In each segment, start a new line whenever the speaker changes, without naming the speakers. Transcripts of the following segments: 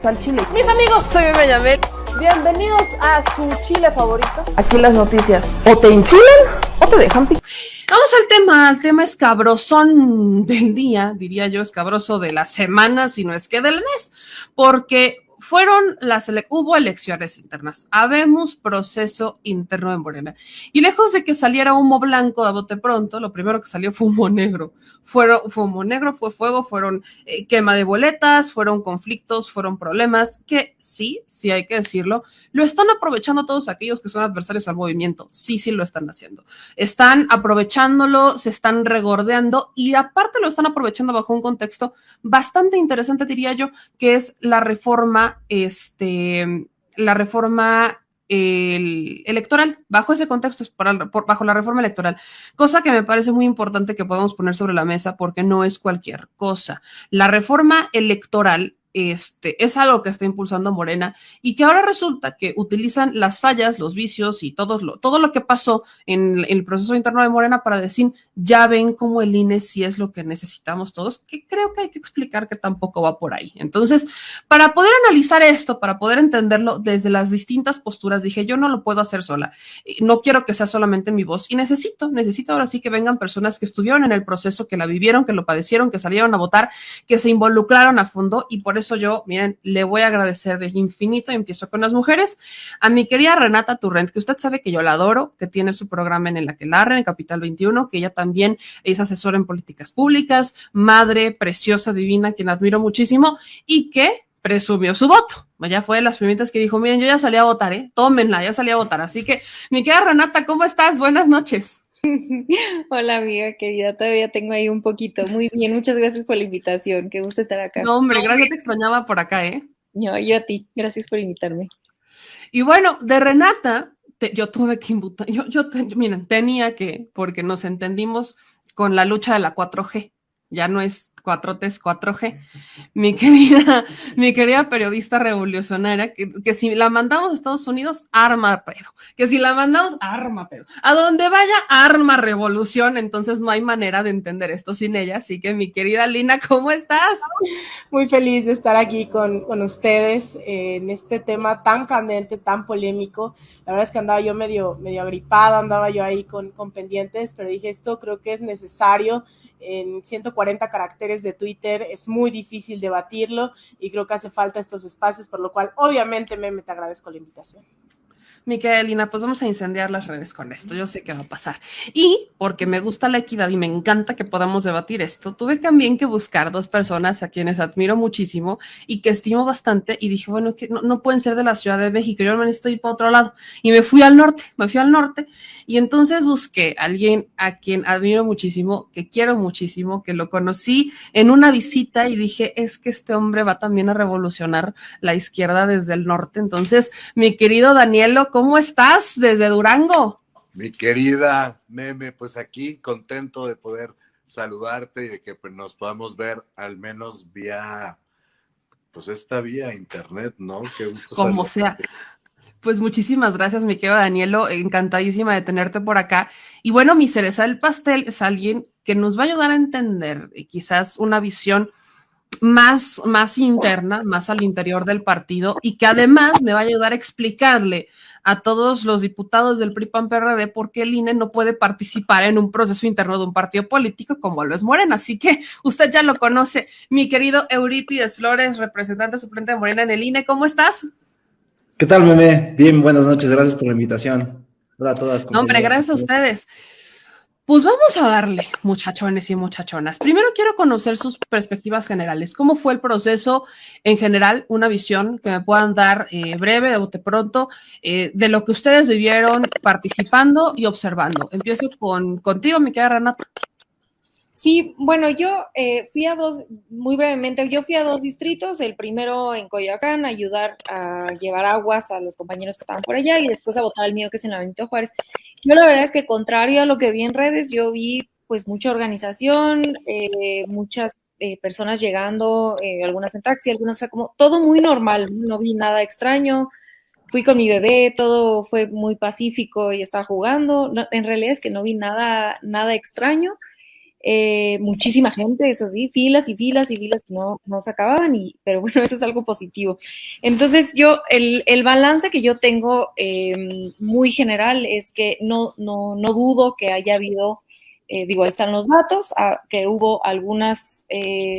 gusta el chile.
Mis amigos, soy Bebe Yamel. Bienvenidos a su chile favorito.
Aquí las noticias o te enchilan o te dejan picar.
Vamos al tema escabrosón del día, diría yo, escabroso de la semana, si no es que del mes, porque hubo elecciones internas, habemos proceso interno en Morena, y lejos de que saliera humo blanco a bote pronto, lo primero que salió fue humo negro. Fue humo negro, fue fuego, fueron quema de boletas, fueron conflictos, fueron problemas, que sí hay que decirlo, lo están aprovechando todos aquellos que son adversarios al movimiento, sí lo están haciendo. Están aprovechándolo, se están regordeando y aparte lo están aprovechando bajo un contexto bastante interesante, diría yo, que es la reforma electoral. Bajo ese contexto, bajo la reforma electoral, cosa que me parece muy importante que podamos poner sobre la mesa porque no es cualquier cosa. La reforma electoral es algo que está impulsando Morena y que ahora resulta que utilizan las fallas, los vicios y todo lo que pasó en el proceso interno de Morena para decir, ya ven cómo el INE sí es lo que necesitamos todos, que creo que hay que explicar que tampoco va por ahí. Entonces, para poder analizar esto, para poder entenderlo desde las distintas posturas, dije, yo no lo puedo hacer sola, no quiero que sea solamente mi voz y necesito ahora sí que vengan personas que estuvieron en el proceso, que la vivieron, que lo padecieron, que salieron a votar, que se involucraron a fondo y por eso yo, miren, le voy a agradecer de infinito, y empiezo con las mujeres, a mi querida Renata Turrent, que usted sabe que yo la adoro, que tiene su programa en el Aquelarre, en Capital 21, que ella también es asesora en políticas públicas, madre preciosa, divina, quien admiro muchísimo, y que presumió su voto. Ya fue de las primitas que dijo, miren, yo ya salí a votar, tómenla, ya salí a votar. Así que, mi querida Renata, ¿cómo estás? Buenas noches.
Hola amiga querida, todavía tengo ahí un poquito. Muy bien, muchas gracias por la invitación, qué gusto estar acá.
No, hombre, gracias, te extrañaba por acá,
No, yo a ti, gracias por invitarme.
Y bueno, de Renata, yo tuve que invitar, miren, tenía que, porque nos entendimos con la lucha de la 4G, ya no es 4T, es 4G. Mi querida periodista revolucionaria, que si la mandamos a Estados Unidos, arma pedo. Que si la mandamos, arma pedo. A donde vaya, arma revolución. Entonces no hay manera de entender esto sin ella. Así que mi querida Lina, ¿cómo estás?
Muy feliz de estar aquí con ustedes en este tema tan candente, tan polémico. La verdad es que andaba yo medio agripada, andaba yo ahí con pendientes, pero dije, esto creo que es necesario. En 140 caracteres de Twitter es muy difícil debatirlo y creo que hace falta estos espacios, por lo cual obviamente Meme, te agradezco la invitación.
Mi querida Lina, pues vamos a incendiar las redes con esto, yo sé qué va a pasar. Y porque me gusta la equidad y me encanta que podamos debatir esto, tuve también que buscar dos personas a quienes admiro muchísimo y que estimo bastante y dije, bueno, que no pueden ser de la Ciudad de México, yo no necesito ir para otro lado. Y me fui al norte y entonces busqué a alguien a quien admiro muchísimo, que quiero muchísimo, que lo conocí en una visita y dije, es que este hombre va también a revolucionar la izquierda desde el norte. Entonces, mi querido Danielo, ¿cómo estás desde Durango?
Mi querida Meme, pues aquí contento de poder saludarte y de que nos podamos ver al menos vía, pues esta vía internet, ¿no? Qué gusto
como
saludarte.
sea. Pues muchísimas gracias, mi querido Danielo, encantadísima de tenerte por acá. Y bueno, mi cereza del pastel es alguien que nos va a ayudar a entender quizás una visión más interna, más al interior del partido y que además me va a ayudar a explicarle a todos los diputados del PRI-PAN-PRD por qué el INE no puede participar en un proceso interno de un partido político como lo es Morena. Así que usted ya lo conoce, mi querido Eurípides Flores, representante suplente de Morena en el INE. ¿Cómo estás?
¿Qué tal, Meme? Bien, buenas noches, gracias por la invitación. Hola a todas,
No, hombre, gracias a ustedes. Pues vamos a darle, muchachones y muchachonas. Primero quiero conocer sus perspectivas generales. ¿Cómo fue el proceso en general? Una visión que me puedan dar breve, de bote pronto, de lo que ustedes vivieron participando y observando. Empiezo contigo, mi querida Renata.
Sí, bueno, yo muy brevemente, yo fui a dos distritos, el primero en Coyoacán, a ayudar a llevar aguas a los compañeros que estaban por allá y después a votar el mío que es en la Benito Juárez. Yo la verdad es que contrario a lo que vi en redes, yo vi pues mucha organización, muchas personas llegando, algunas en taxi, algunas, o sea, como todo muy normal, no vi nada extraño. Fui con mi bebé, todo fue muy pacífico y estaba jugando. No, en realidad es que no vi nada extraño. muchísima gente, eso sí, filas y filas y filas que no se acababan, pero bueno, eso es algo positivo. Entonces el balance que yo tengo muy general es que no dudo que haya habido, digo, ahí están los datos, que hubo algunos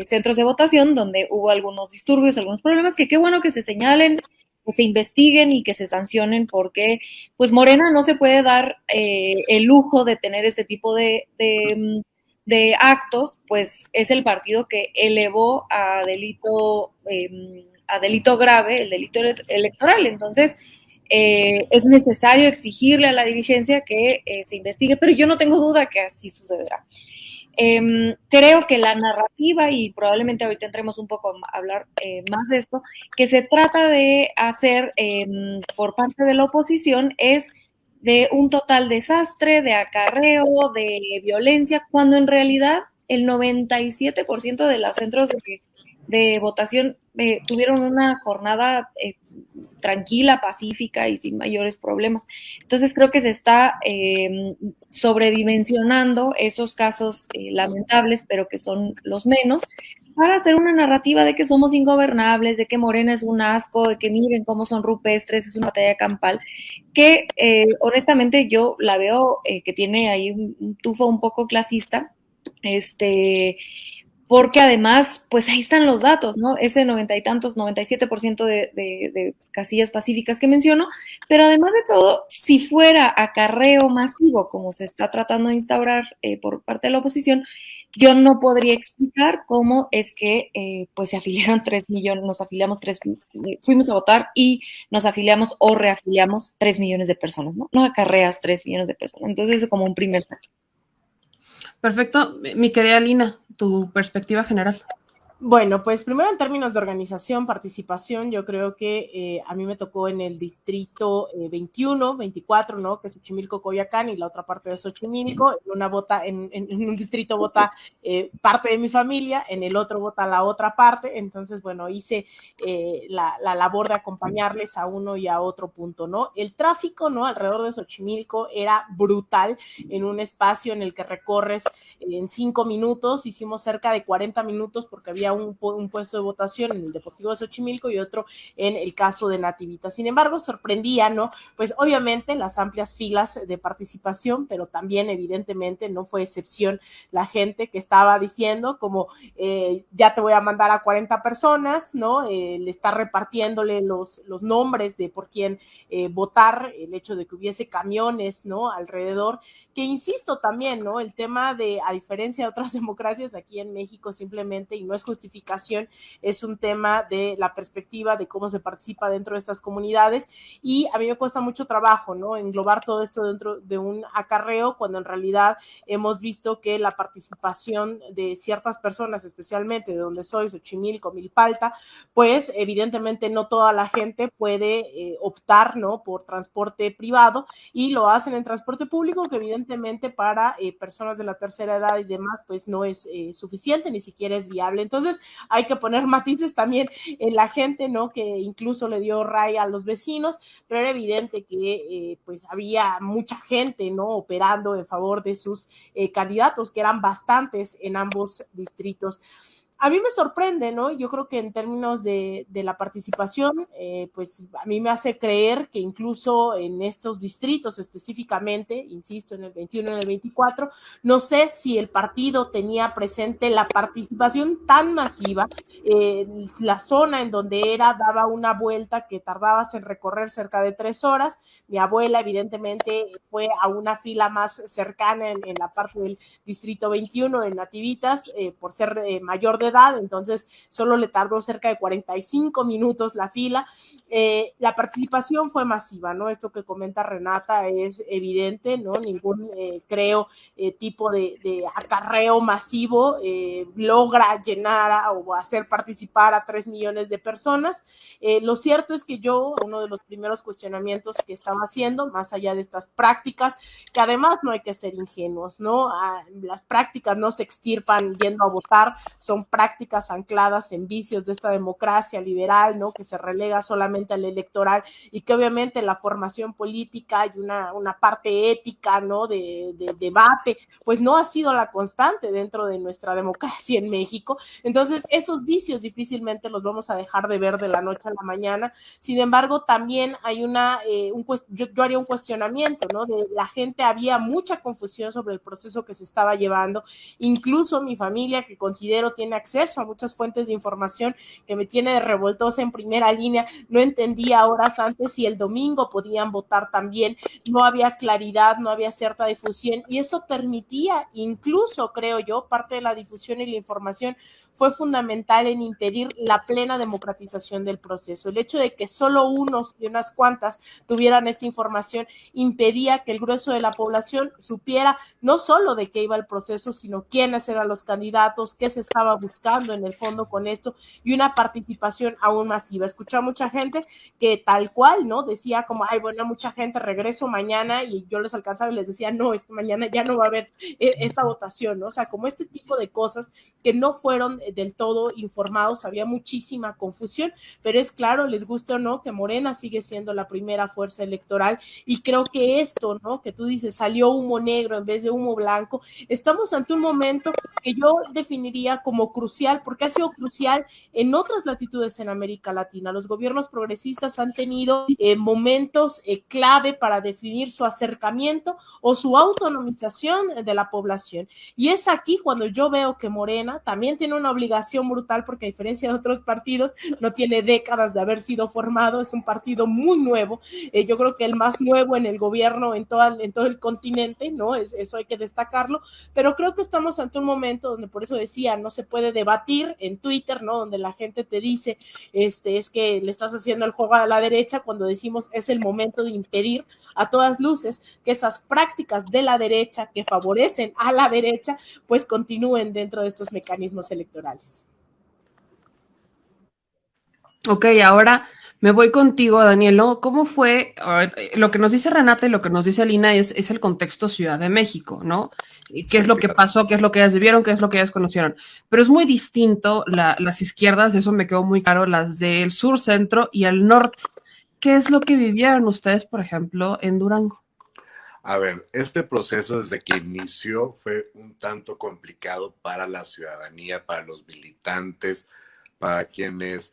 centros de votación donde hubo algunos disturbios, algunos problemas, que qué bueno que se señalen, que se investiguen y que se sancionen, porque pues Morena no se puede dar el lujo de tener este tipo de actos, pues es el partido que elevó a delito grave el delito electoral. Entonces, es necesario exigirle a la dirigencia que se investigue, pero yo no tengo duda que así sucederá. Creo que la narrativa, y probablemente ahorita entremos un poco a hablar más de esto, que se trata de hacer por parte de la oposición es de un total desastre, de acarreo, de violencia, cuando en realidad el 97% de los centros de votación tuvieron una jornada tranquila, pacífica y sin mayores problemas. Entonces creo que se está sobredimensionando esos casos lamentables, pero que son los menos, para hacer una narrativa de que somos ingobernables, de que Morena es un asco, de que miren cómo son rupestres, es una batalla campal, que honestamente yo la veo que tiene ahí un tufo un poco clasista, porque además, pues ahí están los datos, ¿no? Ese 90 y tantos, 97% de casillas pacíficas que menciono, pero además de todo, si fuera acarreo masivo, como se está tratando de instaurar por parte de la oposición, yo no podría explicar cómo es que pues se afiliaron 3 millones, nos afiliamos fuimos a votar y nos afiliamos o reafiliamos 3 millones de personas, ¿no? No acarreas 3 millones de personas. Entonces, es como un primer saque.
Perfecto. Mi querida Lina, tu perspectiva general.
Bueno, pues primero en términos de organización, participación, yo creo que a mí me tocó en el distrito 21, 24, ¿no? Que es Xochimilco, Coyoacán, y la otra parte de Xochimilco. En un distrito vota parte de mi familia, en el otro vota la otra parte. Entonces, bueno, hice la labor de acompañarles a uno y a otro punto, ¿no? El tráfico, ¿no? Alrededor de Xochimilco era brutal en un espacio en el que recorres en 5 minutos, hicimos cerca de 40 minutos porque había un puesto de votación en el Deportivo de Xochimilco y otro en el caso de Nativita. Sin embargo, sorprendía, ¿no? Pues obviamente las amplias filas de participación, pero también evidentemente no fue excepción la gente que estaba diciendo como ya te voy a mandar a 40 personas, ¿no? Le está repartiéndole los nombres de por quién votar, el hecho de que hubiese camiones, ¿no? Alrededor, que insisto también, ¿no? El tema de, a diferencia de otras democracias, aquí en México simplemente, y no es justificación, es un tema de la perspectiva de cómo se participa dentro de estas comunidades, y a mí me cuesta mucho trabajo, ¿no? Englobar todo esto dentro de un acarreo, cuando en realidad hemos visto que la participación de ciertas personas, especialmente de donde soy, Xochimilco, Milpalta, pues evidentemente no toda la gente puede optar, ¿no? Por transporte privado, y lo hacen en transporte público, que evidentemente para personas de la tercera edad y demás, pues no es suficiente, ni siquiera es viable. Entonces hay que poner matices también en la gente, ¿no? Que incluso le dio raya a los vecinos, pero era evidente que pues había mucha gente, ¿no? Operando en favor de sus candidatos, que eran bastantes en ambos distritos. A mí me sorprende, ¿no? Yo creo que en términos de la participación, pues a mí me hace creer que incluso en estos distritos específicamente, insisto, en el 21, en el 24, no sé si el partido tenía presente la participación tan masiva, la zona en donde era daba una vuelta que tardabas en recorrer cerca de 3 horas. Mi abuela evidentemente fue a una fila más cercana en la parte del distrito 21, en Nativitas, por ser mayor de edad, entonces solo le tardó cerca de 45 minutos la fila. La participación fue masiva, ¿no? Esto que comenta Renata es evidente, ¿no? Ningún, creo, tipo de acarreo masivo logra llenar o hacer participar a 3 millones de personas. Lo cierto es que yo, uno de los primeros cuestionamientos que estaba haciendo, más allá de estas prácticas, que además no hay que ser ingenuos, ¿no? Las prácticas no se extirpan yendo a votar, son prácticas prácticas ancladas en vicios de esta democracia liberal, ¿no? Que se relega solamente al electoral y que obviamente la formación política y una parte ética, ¿no? De debate, pues no ha sido la constante dentro de nuestra democracia en México. Entonces, esos vicios difícilmente los vamos a dejar de ver de la noche a la mañana. Sin embargo, también hay yo haría un cuestionamiento, ¿no? De la gente, había mucha confusión sobre el proceso que se estaba llevando. Incluso mi familia, que considero tiene acceso a muchas fuentes de información, que me tiene revoltosa en primera línea, no entendía horas antes si el domingo podían votar también, no había claridad, no había cierta difusión, y eso permitía, incluso creo yo, parte de la difusión y la información fue fundamental en impedir la plena democratización del proceso. El hecho de que solo unos y unas cuantas tuvieran esta información impedía que el grueso de la población supiera no solo de qué iba el proceso, sino quiénes eran los candidatos, qué se estaba buscando en el fondo con esto, y una participación aún masiva. Escuché a mucha gente que tal cual, ¿no? Decía como, ay, bueno, mucha gente, regreso mañana, y yo les alcanzaba y les decía, no, es que mañana ya no va a haber esta votación, ¿no? O sea, como este tipo de cosas que no fueron del todo informados, había muchísima confusión, pero es claro, les guste o no, que Morena sigue siendo la primera fuerza electoral, y creo que esto, ¿no? Que tú dices, salió humo negro en vez de humo blanco, estamos ante un momento que yo definiría como crucial, porque ha sido crucial en otras latitudes en América Latina. Los gobiernos progresistas han tenido momentos clave para definir su acercamiento o su autonomización de la población. Y es aquí cuando yo veo que Morena también tiene una obligación brutal, porque a diferencia de otros partidos, no tiene décadas de haber sido formado, es un partido muy nuevo, yo creo que el más nuevo en el gobierno en todo el continente, ¿no? Eso hay que destacarlo, pero creo que estamos ante un momento donde, por eso decía, no se puede debatir en Twitter, ¿no? Donde la gente te dice, es que le estás haciendo el juego a la derecha, cuando decimos es el momento de impedir a todas luces que esas prácticas de la derecha que favorecen a la derecha, pues continúen dentro de estos mecanismos electorales.
Ok, ahora me voy contigo, Daniel, ¿no? ¿Cómo fue? Lo que nos dice Renata y lo que nos dice Alina es el contexto Ciudad de México, ¿no? ¿Qué es lo que pasó? ¿Qué es lo que ellas vivieron? ¿Qué es lo que ellas conocieron? Pero es muy distinto las izquierdas, eso me quedó muy claro, las del sur, centro y el norte. ¿Qué es lo que vivieron ustedes, por ejemplo, en Durango?
A ver, este proceso desde que inició fue un tanto complicado para la ciudadanía, para los militantes, para quienes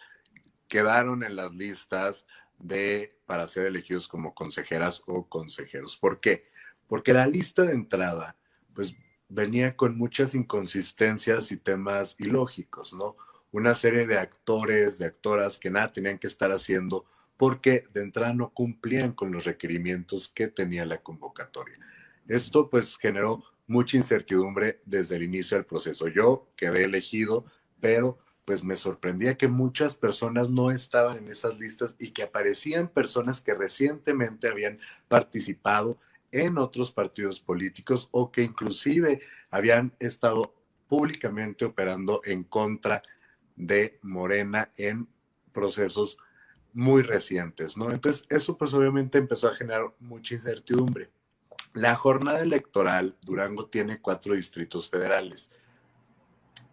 quedaron en las listas para ser elegidos como consejeras o consejeros. ¿Por qué? Porque la lista de entrada, pues, venía con muchas inconsistencias y temas ilógicos, ¿no? Una serie de actores, de actoras que nada tenían que estar haciendo porque de entrada no cumplían con los requerimientos que tenía la convocatoria. Esto, pues, generó mucha incertidumbre desde el inicio del proceso. Yo quedé elegido, pero pues me sorprendía que muchas personas no estaban en esas listas y que aparecían personas que recientemente habían participado en otros partidos políticos o que inclusive habían estado públicamente operando en contra de Morena en procesos muy recientes, ¿no? Entonces, eso pues obviamente empezó a generar mucha incertidumbre. La jornada electoral, Durango tiene 4 distritos federales.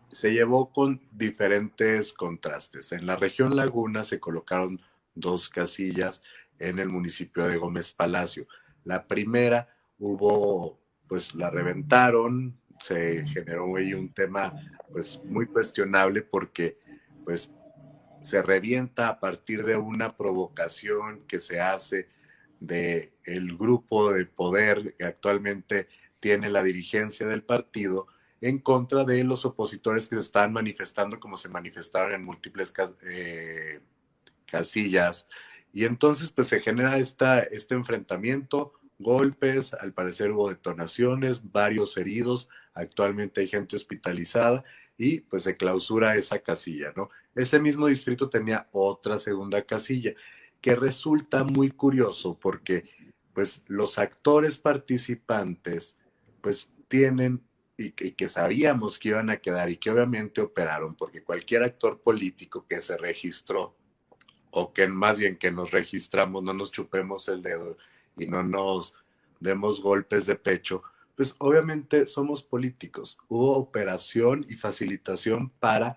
Se llevó con diferentes contrastes. En la región Laguna se colocaron 2 casillas en el municipio de Gómez Palacio. La primera pues la reventaron, se generó ahí un tema pues muy cuestionable porque pues se revienta a partir de una provocación que se hace de el grupo de poder que actualmente tiene la dirigencia del partido en contra de los opositores que se están manifestando como se manifestaron en múltiples casillas. Y entonces pues se genera este enfrentamiento, golpes, al parecer hubo detonaciones, varios heridos, actualmente hay gente hospitalizada y pues se clausura esa casilla, ¿no? Ese mismo distrito tenía otra segunda casilla que resulta muy curioso porque pues los actores participantes pues tienen y que sabíamos que iban a quedar y que obviamente operaron, porque cualquier actor político que se registró o que más bien que nos registramos, no nos chupemos el dedo y no nos demos golpes de pecho, pues obviamente somos políticos. Hubo operación y facilitación para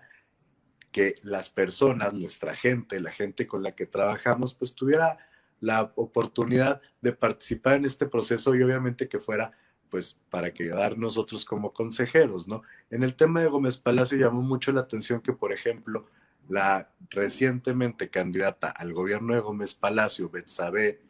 que las personas, nuestra gente, la gente con la que trabajamos, pues tuviera la oportunidad de participar en este proceso y obviamente que fuera pues para quedar nosotros como consejeros, ¿no? En el tema de Gómez Palacio llamó mucho la atención que, por ejemplo, la recientemente candidata al gobierno de Gómez Palacio, Betsabe,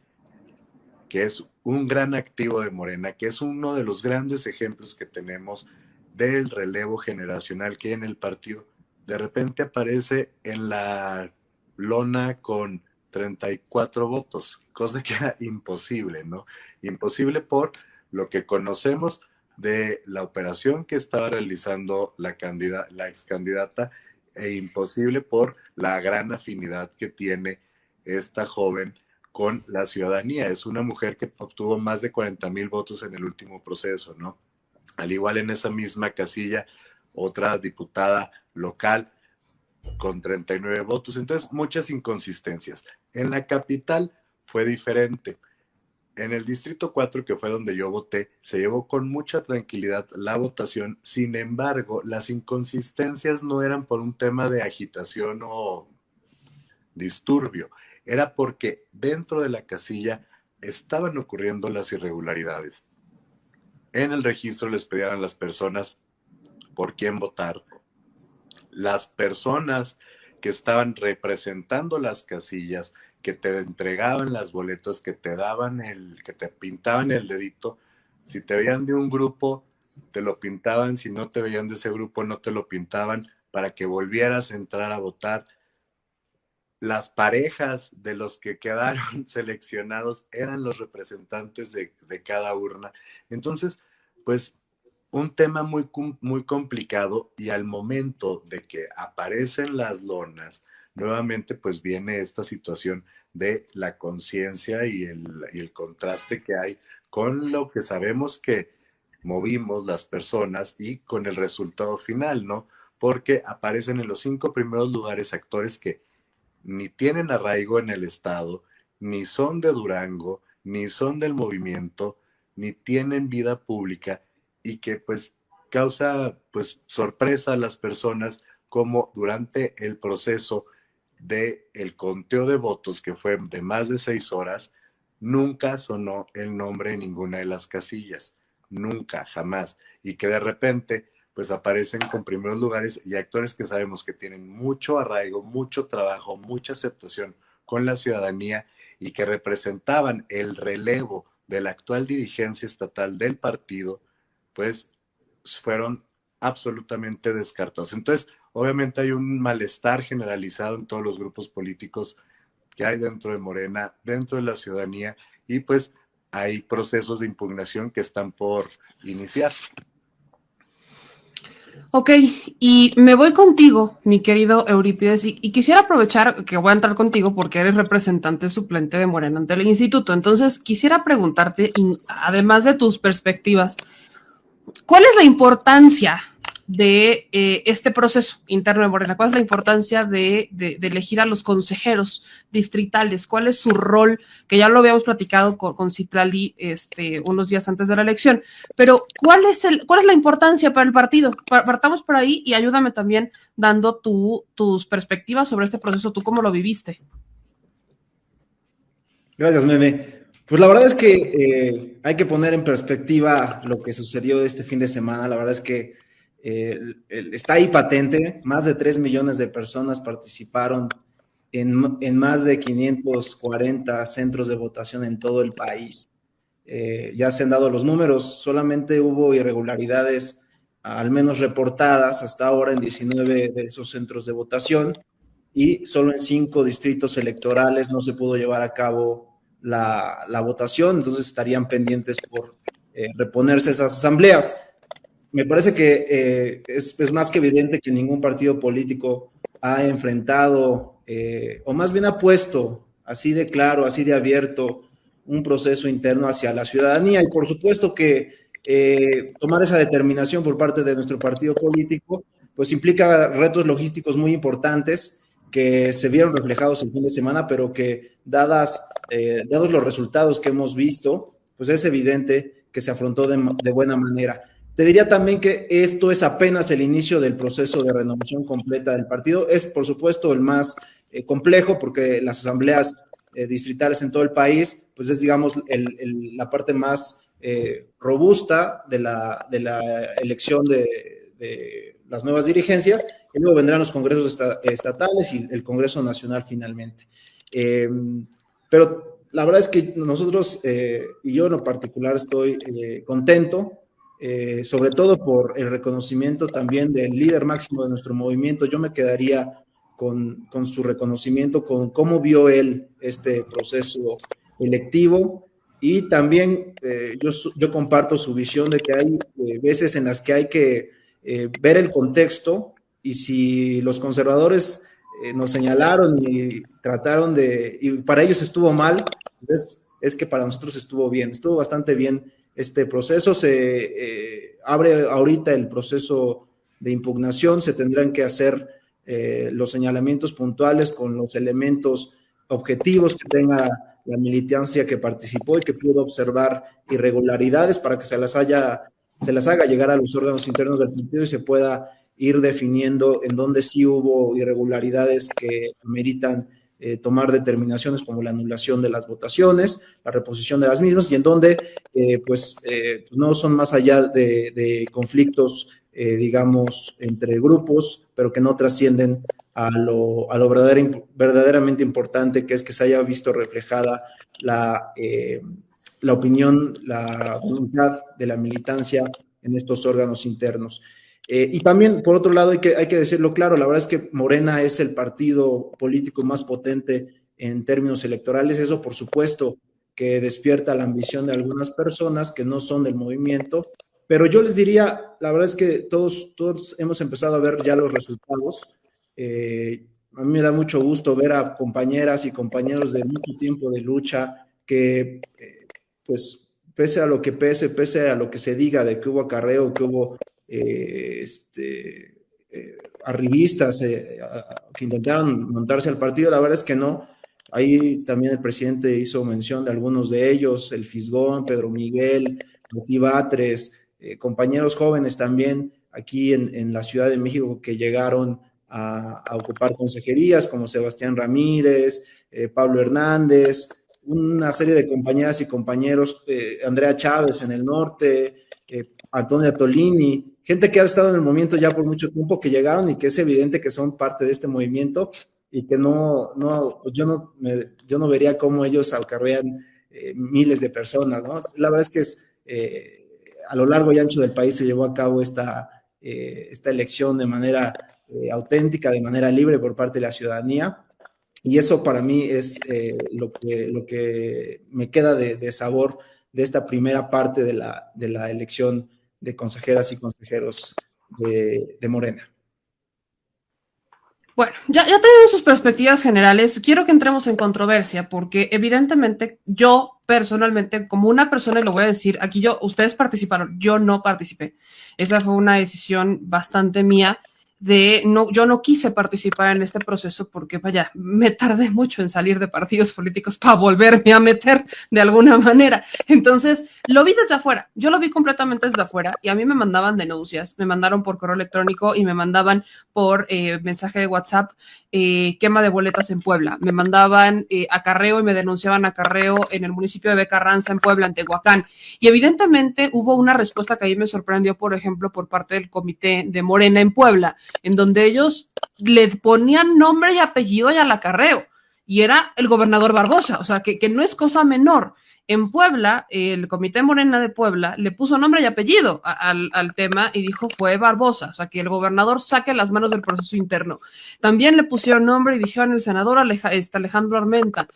que es un gran activo de Morena, que es uno de los grandes ejemplos que tenemos del relevo generacional que hay en el partido, de repente aparece en la lona con 34 votos, cosa que era imposible, ¿no? Imposible por lo que conocemos de la operación que estaba realizando la ex candidata e imposible por la gran afinidad que tiene esta joven con la ciudadanía. Es una mujer que obtuvo más de 40,000 votos en el último proceso, ¿no? Al igual en esa misma casilla, otra diputada local con 39 votos. Entonces, muchas inconsistencias. En la capital fue diferente. En el Distrito 4, que fue donde yo voté, se llevó con mucha tranquilidad la votación. Sin embargo, las inconsistencias no eran por un tema de agitación o disturbio. Era porque dentro de la casilla estaban ocurriendo las irregularidades. En el registro les pedían a las personas por quién votar. Las personas que estaban representando las casillas, que te entregaban las boletas, que te daban que te pintaban el dedito, si te veían de un grupo, te lo pintaban, si no te veían de ese grupo, no te lo pintaban, para que volvieras a entrar a votar. Las parejas de los que quedaron seleccionados eran los representantes de cada urna. Entonces, pues, un tema muy, muy complicado, y al momento de que aparecen las lonas, nuevamente pues viene esta situación de la conciencia y el contraste que hay con lo que sabemos que movimos las personas y con el resultado final, ¿no? Porque aparecen en los 5 primeros lugares actores que ni tienen arraigo en el estado, ni son de Durango, ni son del movimiento, ni tienen vida pública, y que pues causa pues sorpresa a las personas como durante el proceso de el conteo de votos, que fue de más de 6 horas, nunca sonó el nombre en ninguna de las casillas, nunca, jamás, y que de repente pues aparecen con primeros lugares y actores que sabemos que tienen mucho arraigo, mucho trabajo, mucha aceptación con la ciudadanía y que representaban el relevo de la actual dirigencia estatal del partido, pues fueron absolutamente descartados. Entonces, obviamente hay un malestar generalizado en todos los grupos políticos que hay dentro de Morena, dentro de la ciudadanía, y pues hay procesos de impugnación que están por iniciar.
Ok, y me voy contigo, mi querido Eurípides, y quisiera aprovechar que voy a entrar contigo porque eres representante suplente de Morena ante el instituto. Entonces, quisiera preguntarte, además de tus perspectivas, ¿cuál es la importancia de este proceso interno de Morena? ¿Cuál es la importancia de elegir a los consejeros distritales? ¿Cuál es su rol? Que ya lo habíamos platicado con Citlali unos días antes de la elección. Pero, ¿cuál es la importancia para el partido? Partamos por ahí y ayúdame también dando tus perspectivas sobre este proceso. ¿Tú cómo lo viviste?
Gracias, Meme. Pues la verdad es que hay que poner en perspectiva lo que sucedió este fin de semana. La verdad es que está ahí patente. Más de 3 millones de personas participaron en más de 540 centros de votación en todo el país. Ya se han dado los números. Solamente hubo irregularidades, al menos reportadas hasta ahora, en 19 de esos centros de votación, y solo en 5 distritos electorales no se pudo llevar a cabo la votación. Entonces estarían pendientes por reponerse esas asambleas. Me parece que es más que evidente que ningún partido político ha enfrentado, o más bien ha puesto así de claro, así de abierto, un proceso interno hacia la ciudadanía. Y por supuesto que tomar esa determinación por parte de nuestro partido político pues implica retos logísticos muy importantes que se vieron reflejados el fin de semana, pero que dados los resultados que hemos visto, pues es evidente que se afrontó de buena manera. Te diría también que esto es apenas el inicio del proceso de renovación completa del partido. Es, por supuesto, el más complejo porque las asambleas distritales en todo el país, pues es, digamos, la parte más robusta de la elección de las nuevas dirigencias, y luego vendrán los congresos estatales y el Congreso Nacional finalmente. Pero la verdad es que nosotros, y yo en lo particular, estoy contento, sobre todo por el reconocimiento también del líder máximo de nuestro movimiento. Yo me quedaría con su reconocimiento, con cómo vio él este proceso electivo, y también yo comparto su visión de que hay veces en las que hay que ver el contexto, y si los conservadores nos señalaron y trataron y para ellos estuvo mal, es que para nosotros estuvo bien, estuvo bastante bien este proceso. Se abre ahorita el proceso de impugnación, se tendrán que hacer los señalamientos puntuales con los elementos objetivos que tenga la militancia que participó y que pudo observar irregularidades, para que se las haga llegar a los órganos internos del partido y se pueda ir definiendo en dónde sí hubo irregularidades que meritan tomar determinaciones como la anulación de las votaciones, la reposición de las mismas, y en donde no son más allá de conflictos, digamos, entre grupos, pero que no trascienden a lo verdaderamente importante, que es que se haya visto reflejada la opinión, la voluntad de la militancia en estos órganos internos. Y también, por otro lado, hay que decirlo claro, la verdad es que Morena es el partido político más potente en términos electorales. Eso, por supuesto, que despierta la ambición de algunas personas que no son del movimiento, pero yo les diría, la verdad es que todos hemos empezado a ver ya los resultados. A mí me da mucho gusto ver a compañeras y compañeros de mucho tiempo de lucha que, pues, pese a lo que pese a lo que se diga de que hubo acarreo, que hubo arribistas que intentaron montarse al partido, la verdad es que no. Ahí también el presidente hizo mención de algunos de ellos, el Fisgón, Pedro Miguel, Martí Batres, compañeros jóvenes también aquí en la Ciudad de México que llegaron a ocupar consejerías, como Sebastián Ramírez, Pablo Hernández, una serie de compañeras y compañeros, Andrea Chávez en el norte, Antonia Tolini, gente que ha estado en el movimiento ya por mucho tiempo, que llegaron y que es evidente que son parte de este movimiento, y que yo no vería cómo ellos acarrean miles de personas, ¿no? La verdad es que a lo largo y ancho del país se llevó a cabo esta elección de manera auténtica, de manera libre por parte de la ciudadanía, y eso para mí es lo que me queda de sabor de esta primera parte de la elección de consejeras y consejeros de Morena.
Bueno, ya tenemos sus perspectivas generales. Quiero que entremos en controversia porque evidentemente yo personalmente, como una persona, y lo voy a decir, aquí ustedes participaron, yo no participé. Esa fue una decisión bastante mía. Yo no quise participar en este proceso porque, vaya, me tardé mucho en salir de partidos políticos para volverme a meter de alguna manera. Entonces, lo vi desde afuera, yo lo vi completamente desde afuera, y a mí me mandaban denuncias, me mandaron por correo electrónico y me mandaban por mensaje de WhatsApp, quema de boletas en Puebla, me mandaban acarreo y me denunciaban acarreo en el municipio de Becarranza, en Puebla, en Tehuacán, y evidentemente hubo una respuesta que a mí me sorprendió, por ejemplo, por parte del comité de Morena en Puebla, en donde ellos le ponían nombre y apellido y al acarreo, y era el gobernador Barbosa, o sea, que no es cosa menor. En Puebla, el Comité Morena de Puebla le puso nombre y apellido al tema y dijo fue Barbosa, o sea, que el gobernador saque las manos del proceso interno. También le pusieron nombre y dijeron el senador Alejandro Armenta.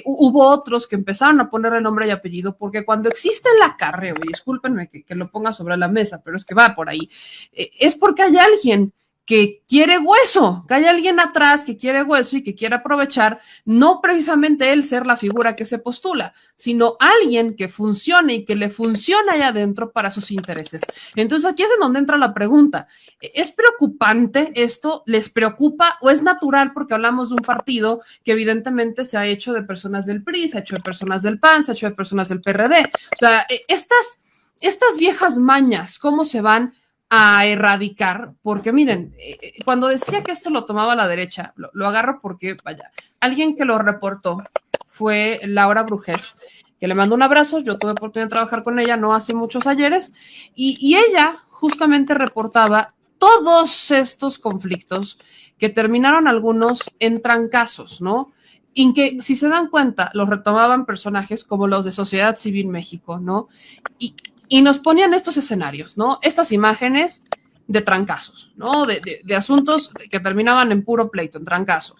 Hubo otros que empezaron a ponerle nombre y apellido, porque cuando existe el acarreo, y discúlpenme que lo ponga sobre la mesa, pero es que va por ahí, es porque hay alguien que quiere hueso, que hay alguien atrás que quiere hueso y que quiere aprovechar, no precisamente él ser la figura que se postula, sino alguien que funcione y que le funciona allá adentro para sus intereses. Entonces aquí es en donde entra la pregunta. ¿Es preocupante esto? ¿Les preocupa o es natural porque hablamos de un partido que evidentemente se ha hecho de personas del PRI, se ha hecho de personas del PAN, se ha hecho de personas del PRD? O sea, estas estas viejas mañas, ¿cómo se van a erradicar? Porque miren, cuando decía que esto lo tomaba la derecha, lo agarro porque, vaya, alguien que lo reportó fue Laura Brujés, que le mando un abrazo. Yo tuve oportunidad de trabajar con ella no hace muchos ayeres, y ella justamente reportaba todos estos conflictos que terminaron algunos en trancazos, ¿no? Y que, si se dan cuenta, los retomaban personajes como los de Sociedad Civil México, ¿no? Y nos ponían estos escenarios, ¿no? Estas imágenes de trancazos, ¿no? De asuntos que terminaban en puro pleito, en trancazo.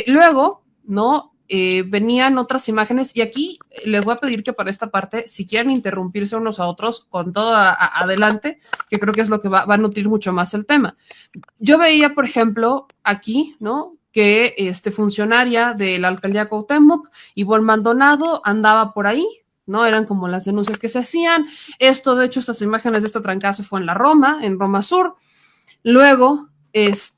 Luego, ¿no? Venían otras imágenes, y aquí les voy a pedir que para esta parte, si quieren interrumpirse unos a otros, con todo adelante, que creo que es lo que va a nutrir mucho más el tema. Yo veía, por ejemplo, aquí, ¿no? Que funcionaria de la alcaldía Cuauhtémoc, Ivonne Maldonado, andaba por ahí, ¿no? Eran como las denuncias que se hacían. Esto, de hecho, estas imágenes de este trancazo fue en Roma Sur. Luego,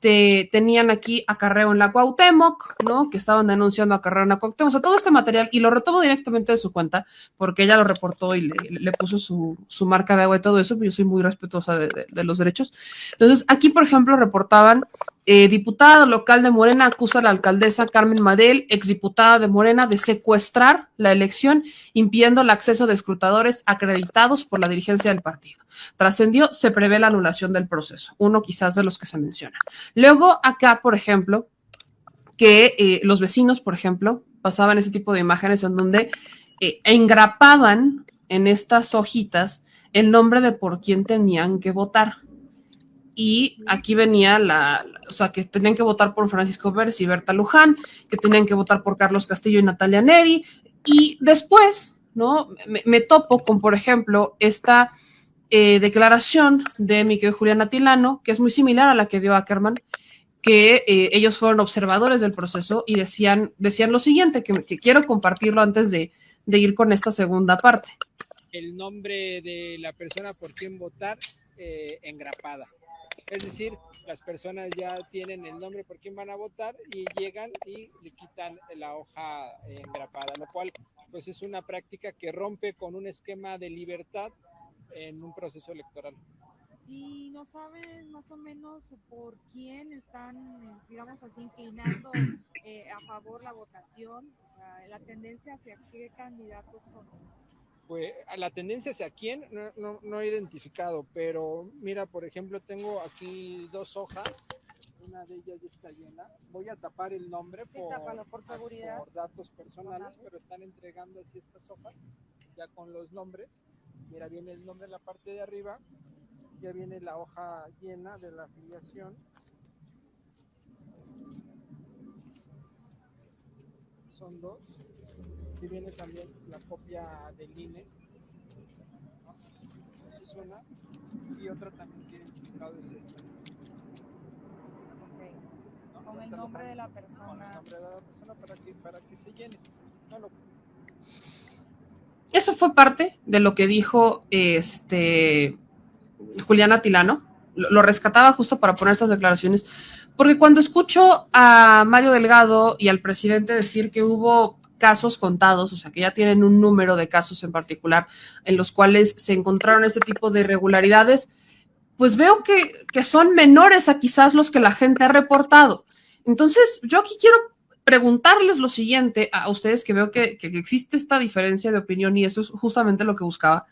tenían aquí acarreo en la Cuauhtémoc, ¿no? Que estaban denunciando acarreo en la Cuauhtémoc. O sea, todo este material, y lo retomo directamente de su cuenta, porque ella lo reportó y le puso su marca de agua y todo eso, yo soy muy respetuosa de los derechos. Entonces, aquí, por ejemplo, reportaban, diputada local de Morena acusa a la alcaldesa Carmen Madel, exdiputada de Morena, de secuestrar la elección, impidiendo el acceso de escrutadores acreditados por la dirigencia del partido. Trascendió, se prevé la anulación del proceso, uno quizás de los que se menciona. Luego acá, por ejemplo, que los vecinos, por ejemplo, pasaban ese tipo de imágenes en donde engrapaban en estas hojitas el nombre de por quién tenían que votar. Y aquí venía o sea, que tenían que votar por Francisco Pérez y Berta Luján, que tenían que votar por Carlos Castillo y Natalia Neri, y después, ¿no? Me topo con, por ejemplo, esta declaración de mi querida Juliana Tilano, que es muy similar a la que dio Ackerman, que ellos fueron observadores del proceso y decían lo siguiente, que quiero compartirlo antes de ir con esta segunda parte.
El nombre de la persona por quien votar engrapada. Es decir, las personas ya tienen el nombre por quien van a votar y llegan y le quitan la hoja engrapada, lo cual pues es una práctica que rompe con un esquema de libertad en un proceso electoral.
¿Y no saben más o menos por quién están, digamos así, inclinando a favor la votación? O sea, la tendencia hacia qué candidatos son.
Pues la tendencia hacia quién no he identificado, pero mira, por ejemplo, tengo aquí 2 hojas, una de ellas ya está llena. Voy a tapar el nombre
por seguridad,
por datos personales, pero están entregando así estas hojas ya con los nombres. Mira, viene el nombre en la parte de arriba, ya viene la hoja llena de la afiliación. Son 2. Y viene también la copia del INE. Es una. Y otra también que he identificado es esta.
Okay. ¿No? Con el nombre de la persona.
Con el nombre de la persona para que se llene. No.
Eso fue parte de lo que dijo Juliana Tilano. Lo rescataba justo para poner estas declaraciones, porque cuando escucho a Mario Delgado y al presidente decir que hubo casos contados, o sea, que ya tienen un número de casos en particular en los cuales se encontraron este tipo de irregularidades, pues veo que son menores a quizás los que la gente ha reportado. Entonces, yo aquí quiero preguntarles lo siguiente a ustedes, que veo que existe esta diferencia de opinión, y eso es justamente lo que buscaba.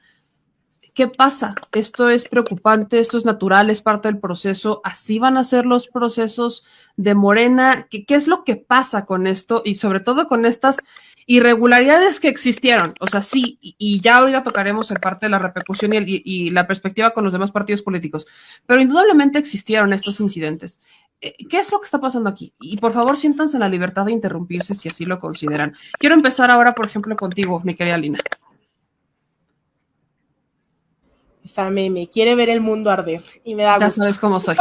¿Qué pasa? Esto es preocupante, esto es natural, es parte del proceso. ¿Así van a ser los procesos de Morena? ¿Qué es lo que pasa con esto? Y sobre todo con estas irregularidades que existieron. O sea, sí, y ya ahorita tocaremos el parte de la repercusión y la perspectiva con los demás partidos políticos. Pero indudablemente existieron estos incidentes. ¿Qué es lo que está pasando aquí? Y por favor, siéntanse en la libertad de interrumpirse si así lo consideran. Quiero empezar ahora, por ejemplo, contigo, mi querida Lina.
Esa meme quiere ver el mundo arder y me da
Ya
gusto.
sabes cómo soy.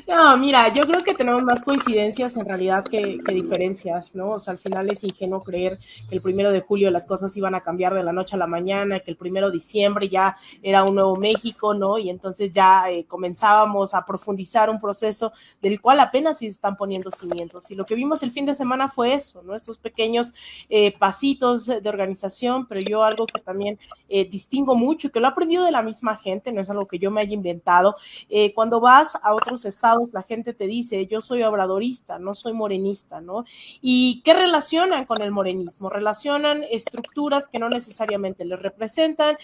No, mira, yo creo que tenemos más coincidencias en realidad que diferencias, ¿no? O sea, al final es ingenuo creer que el 1 de julio las cosas iban a cambiar de la noche a la mañana, que el 1 de diciembre ya era un nuevo México, ¿no? Y entonces ya comenzábamos a profundizar un proceso del cual apenas se están poniendo cimientos. Y lo que vimos el fin de semana fue eso, ¿no? Estos pequeños pasitos de organización, pero yo algo que también distingo mucho y que lo he aprendido de la misma gente, no es algo que yo me haya inventado. Cuando vas a otros estados, la gente te dice, yo soy obradorista, no soy morenista, ¿no? ¿Y qué relacionan con el morenismo? Relacionan estructuras que no necesariamente les representan,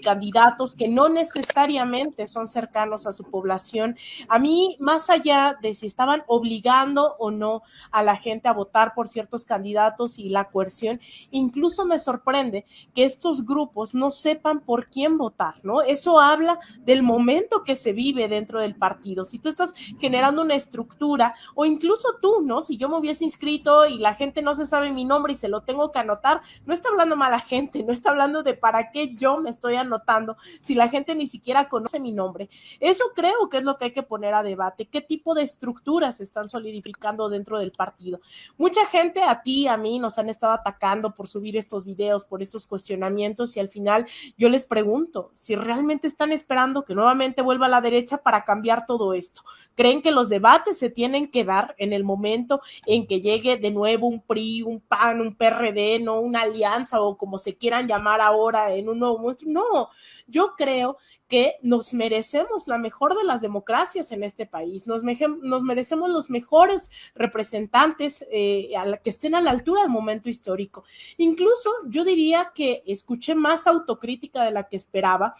candidatos que no necesariamente son cercanos a su población. A mí, más allá de si estaban obligando o no a la gente a votar por ciertos candidatos y la coerción, incluso me sorprende que estos grupos no sepan por quién votar, ¿no? Eso habla del momento que se vive dentro del partido. Si tú estás generando una estructura, o incluso tú, ¿no? Si yo me hubiese inscrito y la gente no se sabe mi nombre y se lo tengo que anotar, no está hablando mala gente, no está hablando de para qué yo me estoy anotando si la gente ni siquiera conoce mi nombre. Eso creo que es lo que hay que poner a debate. ¿Qué tipo de estructuras se están solidificando dentro del partido? Mucha gente, a ti, a mí, nos han estado atacando por subir estos videos, por estos cuestionamientos, y al final yo les pregunto si realmente están esperando que nuevamente vuelva a la derecha para cambiar todo esto. ¿Creen que los debates se tienen que dar en el momento en que llegue de nuevo un PRI, un PAN, un PRD, no una alianza o como se quieran llamar ahora en un nuevo monstruo? No, yo creo que nos merecemos la mejor de las democracias en este país, nos merecemos los mejores representantes que estén a la altura del momento histórico. Incluso yo diría que escuché más autocrítica de la que esperaba.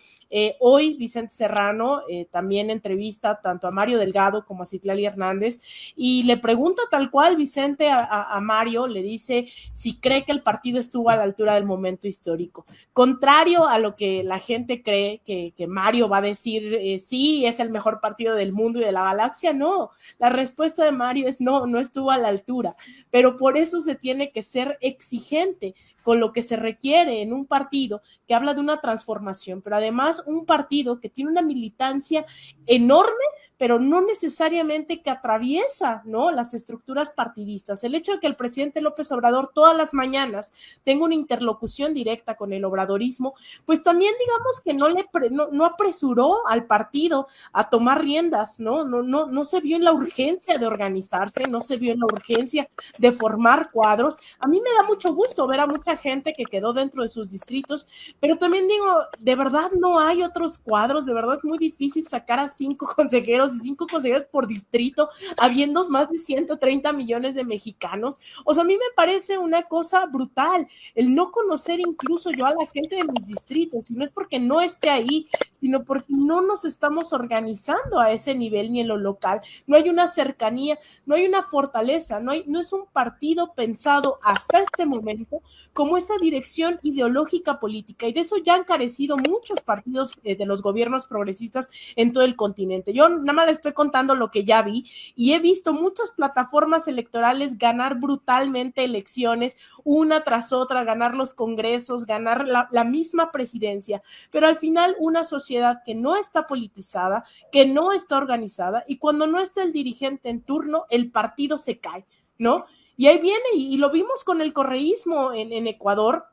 Hoy Vicente Serrano también entrevista tanto a Mario Delgado como a Citlali Hernández y le pregunta tal cual Vicente a Mario, le dice si cree que el partido estuvo a la altura del momento histórico. Contrario a lo que la gente cree que Mario va a decir sí, es el mejor partido del mundo y de la galaxia, no. La respuesta de Mario es no, no estuvo a la altura, pero por eso se tiene que ser exigente con lo que se requiere en un partido que habla de una transformación, pero además un partido que tiene una militancia enorme, pero no necesariamente que atraviesa, ¿no?, las estructuras partidistas. El hecho de que el presidente López Obrador todas las mañanas tenga una interlocución directa con el obradorismo, pues también digamos que no apresuró al partido a tomar riendas, no se vio en la urgencia de organizarse, no se vio en la urgencia de formar cuadros. A mí me da mucho gusto ver a mucha gente que quedó dentro de sus distritos, pero también digo, de verdad no hay otros cuadros, de verdad es muy difícil sacar a 5 consejeros y 5 consejeros por distrito, habiendo más de 130 millones de mexicanos. O sea, a mí me parece una cosa brutal el no conocer incluso yo a la gente de mis distritos, y no es porque no esté ahí, sino porque no nos estamos organizando a ese nivel ni en lo local, no hay una cercanía, no hay una fortaleza, no es un partido pensado hasta este momento como esa dirección ideológica política, y de eso ya han carecido muchos partidos de los gobiernos progresistas en todo el continente. Yo nada más les estoy contando lo que ya vi, y he visto muchas plataformas electorales ganar brutalmente elecciones, una tras otra, ganar los congresos, ganar la misma presidencia, pero al final una sociedad que no está politizada, que no está organizada, y cuando no está el dirigente en turno, el partido se cae, ¿no? Y ahí viene, y lo vimos con el correísmo en Ecuador.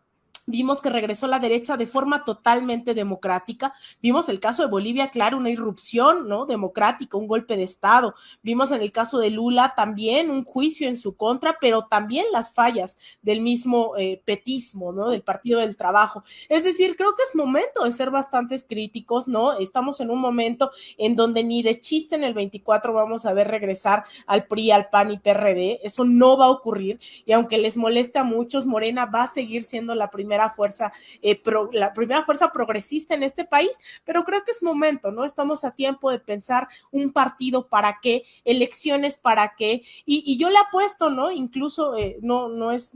Vimos que regresó la derecha de forma totalmente democrática. Vimos el caso de Bolivia, claro, una irrupción, ¿no?, democrática, un golpe de Estado. Vimos en el caso de Lula también un juicio en su contra, pero también las fallas del mismo petismo, ¿no?, del Partido del Trabajo. Es decir, creo que es momento de ser bastantes críticos, ¿no? Estamos en un momento en donde ni de chiste en el 24 vamos a ver regresar al PRI, al PAN y PRD. Eso no va a ocurrir, y aunque les moleste a muchos, Morena va a seguir siendo la primera fuerza progresista en este país, pero creo que es momento, ¿no? Estamos a tiempo de pensar un partido para qué, elecciones para qué, y yo le apuesto, ¿no? Incluso no es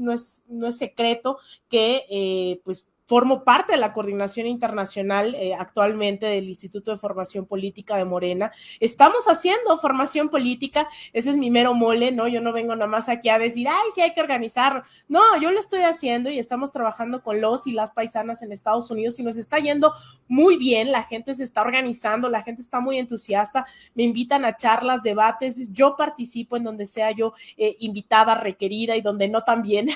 secreto que pues formo parte de la coordinación internacional actualmente del Instituto de Formación Política de Morena. Estamos haciendo formación política, ese es mi mero mole, ¿no? Yo no vengo nada más aquí a decir, ay, sí hay que organizar. No, yo lo estoy haciendo y estamos trabajando con los y las paisanas en Estados Unidos y nos está yendo muy bien, la gente se está organizando, la gente está muy entusiasta, me invitan a charlas, debates, yo participo en donde sea yo invitada, requerida y donde no también,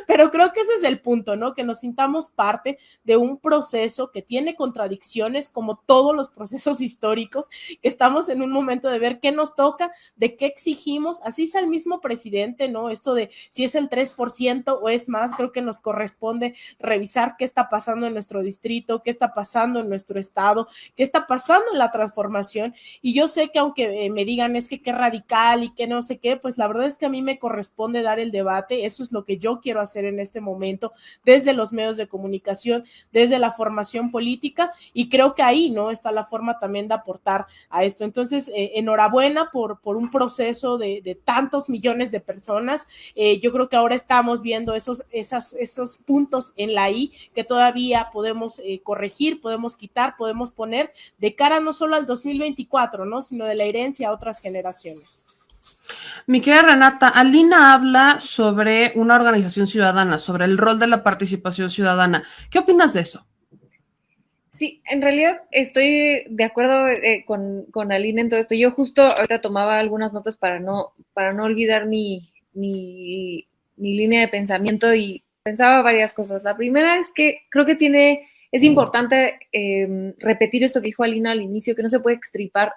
pero creo que ese es el punto, ¿no? Que nos sintamos parte de un proceso que tiene contradicciones como todos los procesos históricos, que estamos en un momento de ver qué nos toca, de qué exigimos, así sea el mismo presidente, ¿no? Esto de si es el 3% o es más, creo que nos corresponde revisar qué está pasando en nuestro distrito, qué está pasando en nuestro estado, qué está pasando en la transformación, y yo sé que aunque me digan es que qué radical y que no sé qué, pues la verdad es que a mí me corresponde dar el debate, eso es lo que yo quiero hacer en este momento, desde los medios de comunicación, desde la formación política, y creo que ahí, ¿no? Está la forma también de aportar a esto. Entonces, enhorabuena por un proceso de tantos millones de personas. Yo creo que ahora estamos viendo esos puntos en la I que todavía podemos corregir, podemos quitar, podemos poner de cara no solo al 2024, ¿no? Sino de la herencia a otras generaciones.
Mi querida Renata, Alina habla sobre una organización ciudadana, sobre el rol de la participación ciudadana. ¿Qué opinas de eso?
Sí, en realidad estoy de acuerdo con Alina en todo esto. Yo justo ahorita tomaba algunas notas para no olvidar mi línea de pensamiento y pensaba varias cosas. La primera es que creo que es importante repetir esto que dijo Alina al inicio, que no se puede extirpar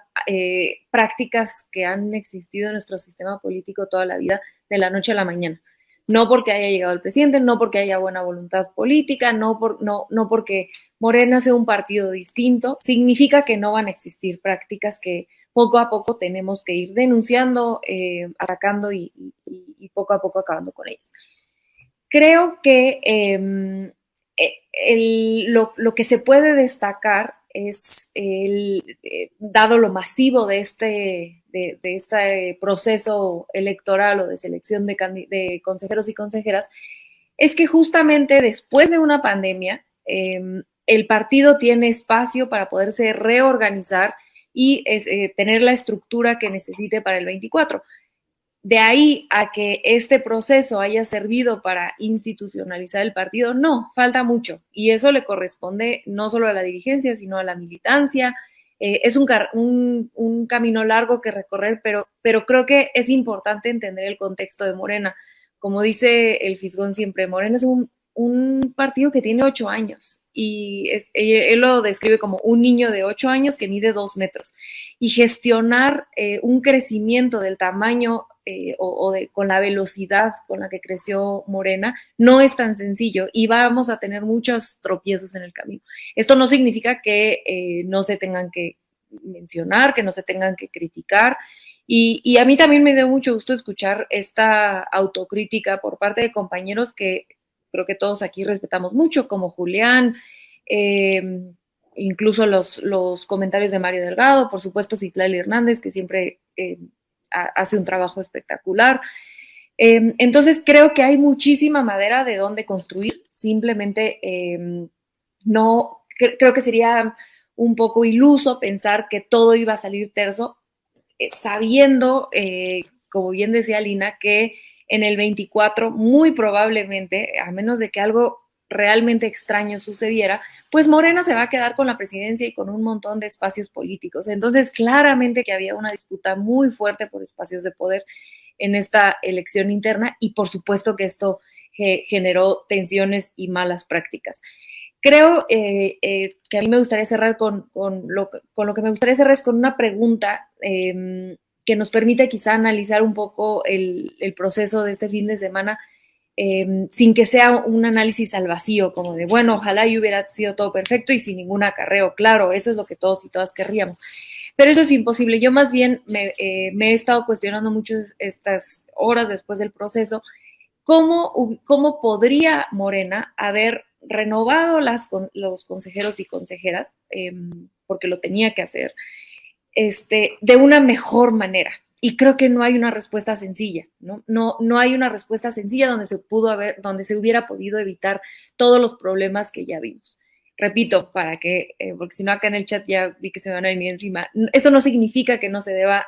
prácticas que han existido en nuestro sistema político toda la vida de la noche a la mañana. No porque haya llegado el presidente, no porque haya buena voluntad política, no porque Morena sea un partido distinto, significa que no van a existir prácticas que poco a poco tenemos que ir denunciando, atacando y poco a poco acabando con ellas. Creo que lo que se puede destacar es dado lo masivo de este proceso electoral o de selección de consejeros y consejeras, es que justamente después de una pandemia, el partido tiene espacio para poderse reorganizar y tener la estructura que necesite para el 24. De ahí a que este proceso haya servido para institucionalizar el partido, no, falta mucho. Y eso le corresponde no solo a la dirigencia, sino a la militancia. Es un camino largo que recorrer, pero creo que es importante entender el contexto de Morena. Como dice el Fisgón siempre, Morena es un partido que tiene 8 años. Y él lo describe como un niño de 8 años que mide 2 metros. Y gestionar un crecimiento del tamaño con la velocidad con la que creció Morena, no es tan sencillo y vamos a tener muchos tropiezos en el camino. Esto no significa que no se tengan que mencionar, que no se tengan que criticar, y a mí también me dio mucho gusto escuchar esta autocrítica por parte de compañeros que creo que todos aquí respetamos mucho, como Julián, incluso los comentarios de Mario Delgado, por supuesto Citlali Hernández, que siempre hace un trabajo espectacular. Entonces creo que hay muchísima madera de dónde construir, simplemente creo que sería un poco iluso pensar que todo iba a salir terso, sabiendo, como bien decía Lina, que en el 24 muy probablemente, a menos de que algo realmente extraño sucediera, pues Morena se va a quedar con la presidencia y con un montón de espacios políticos. Entonces, claramente que había una disputa muy fuerte por espacios de poder en esta elección interna y por supuesto que esto generó tensiones y malas prácticas. Creo que a mí me gustaría cerrar con lo que me gustaría cerrar es con una pregunta que nos permite quizá analizar un poco el proceso de este fin de semana sin que sea un análisis al vacío, como de, bueno, ojalá y hubiera sido todo perfecto y sin ningún acarreo. Claro, eso es lo que todos y todas querríamos. Pero eso es imposible. Yo más bien me he estado cuestionando mucho estas horas después del proceso, cómo podría Morena haber renovado los consejeros y consejeras, porque lo tenía que hacer, de una mejor manera. y creo que no hay una respuesta sencilla, ¿no? No hay una respuesta sencilla donde se hubiera podido evitar todos los problemas que ya vimos. Repito, porque si no acá en el chat ya vi que se me van a venir encima. Esto no significa que no se deba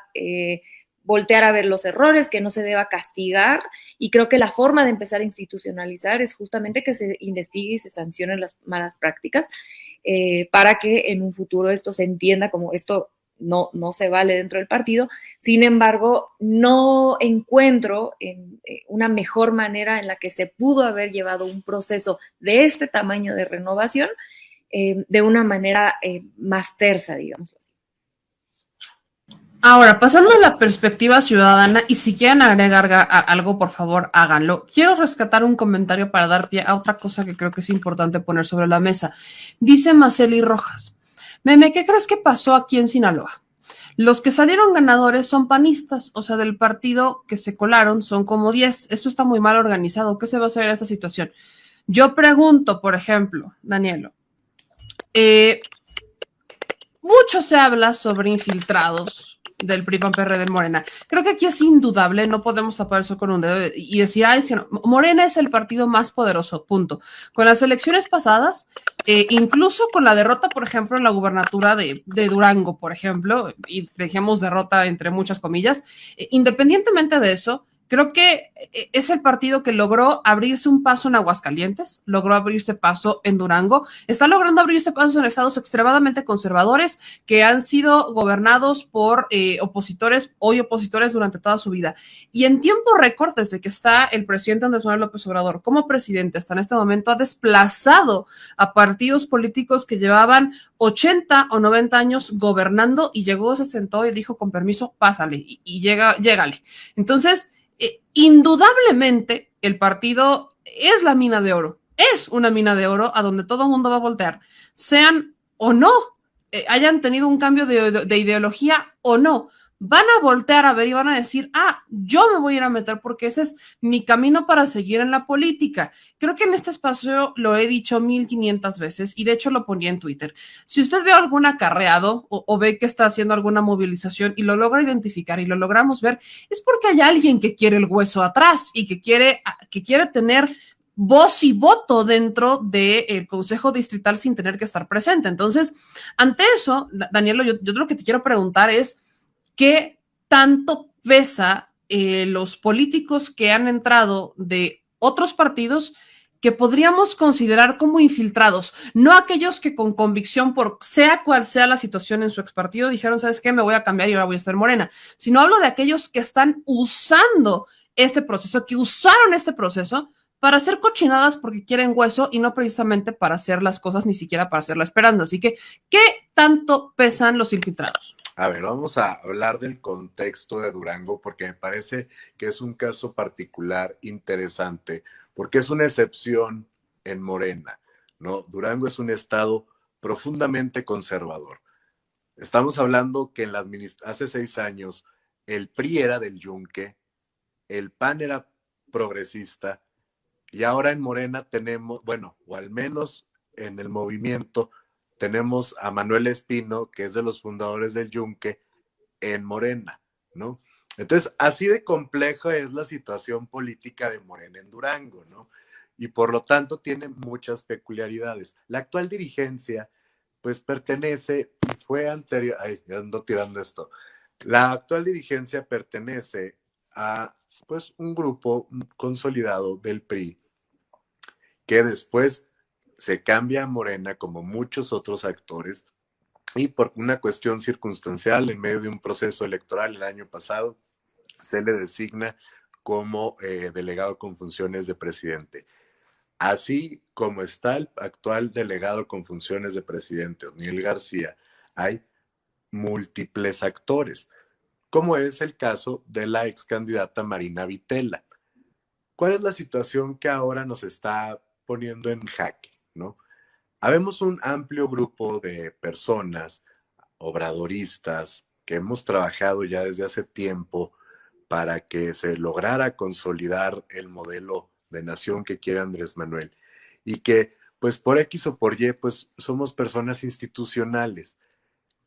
voltear a ver los errores, que no se deba castigar, y creo que la forma de empezar a institucionalizar es justamente que se investigue y se sancionen las malas prácticas, para que en un futuro esto se entienda como esto no se vale dentro del partido. Sin embargo, no encuentro una mejor manera en la que se pudo haber llevado un proceso de este tamaño de renovación de una manera más tersa, digamos así.
Ahora, pasando a la perspectiva ciudadana, y si quieren agregar algo, por favor, háganlo. Quiero rescatar un comentario para dar pie a otra cosa que creo que es importante poner sobre la mesa. Dice Maceli Rojas: Meme, ¿qué crees que pasó aquí en Sinaloa? Los que salieron ganadores son panistas, o sea, del partido que se colaron son como 10. Eso está muy mal organizado. ¿Qué se va a hacer en esta situación? Yo pregunto, por ejemplo, Danielo, mucho se habla sobre infiltrados del PRI, PAN, PRD, Morena. Creo que aquí es indudable, no podemos tapar eso con un dedo y decir, ay, no. Morena es el partido más poderoso, punto. Con las elecciones pasadas, incluso con la derrota, por ejemplo, en la gubernatura de Durango, por ejemplo, y dejemos derrota entre muchas comillas, independientemente de eso, creo que es el partido que logró abrirse un paso en Aguascalientes, logró abrirse paso en Durango, está logrando abrirse paso en estados extremadamente conservadores que han sido gobernados por opositores, hoy opositores durante toda su vida. Y en tiempo récord, desde que está el presidente Andrés Manuel López Obrador como presidente, hasta en este momento ha desplazado a partidos políticos que llevaban 80 o 90 años gobernando, y llegó, se sentó y dijo, con permiso, pásale, y llégale. Entonces, indudablemente el partido es la mina de oro, es una mina de oro a donde todo el mundo va a voltear, sean o no, hayan tenido un cambio de ideología o no, van a voltear a ver y van a decir, yo me voy a ir a meter porque ese es mi camino para seguir en la política. Creo que en este espacio lo he dicho 1500 veces y de hecho lo ponía en Twitter. Si usted ve algún acarreado o ve que está haciendo alguna movilización y lo logra identificar y lo logramos ver, es porque hay alguien que quiere el hueso atrás y que quiere tener voz y voto dentro del Consejo Distrital sin tener que estar presente. Entonces, ante eso, Danielo, yo lo que te quiero preguntar es, ¿qué tanto pesa los políticos que han entrado de otros partidos que podríamos considerar como infiltrados? No aquellos que con convicción, por sea cual sea la situación en su expartido, dijeron, ¿sabes qué? Me voy a cambiar y ahora voy a estar en Morena. Sino hablo de aquellos que están usando este proceso, que usaron este proceso para hacer cochinadas porque quieren hueso y no precisamente para hacer las cosas, ni siquiera para hacer la esperanza. Así que, ¿qué tanto pesan los infiltrados?
A ver, vamos a hablar del contexto de Durango porque me parece que es un caso particular interesante, porque es una excepción en Morena, ¿no? Durango es un estado profundamente conservador. Estamos hablando que hace 6 años el PRI era del Yunque, el PAN era progresista, y ahora en Morena tenemos, bueno, o al menos en el movimiento, tenemos a Manuel Espino, que es de los fundadores del Yunque, en Morena, ¿no? Entonces, así de compleja es la situación política de Morena en Durango, ¿no? Y por lo tanto tiene muchas peculiaridades. La actual dirigencia, pues pertenece, y fue anterior, ando tirando esto, la actual dirigencia pertenece a, pues, un grupo consolidado del PRI, que después se cambia a Morena como muchos otros actores y por una cuestión circunstancial en medio de un proceso electoral el año pasado se le designa como delegado con funciones de presidente. Así como está el actual delegado con funciones de presidente, O'Neill García, hay múltiples actores, como es el caso de la ex candidata Marina Vitela. ¿Cuál es la situación que ahora nos está poniendo en jaque, ¿no? Habemos un amplio grupo de personas obradoristas que hemos trabajado ya desde hace tiempo para que se lograra consolidar el modelo de nación que quiere Andrés Manuel y que, pues por X o por Y, pues somos personas institucionales.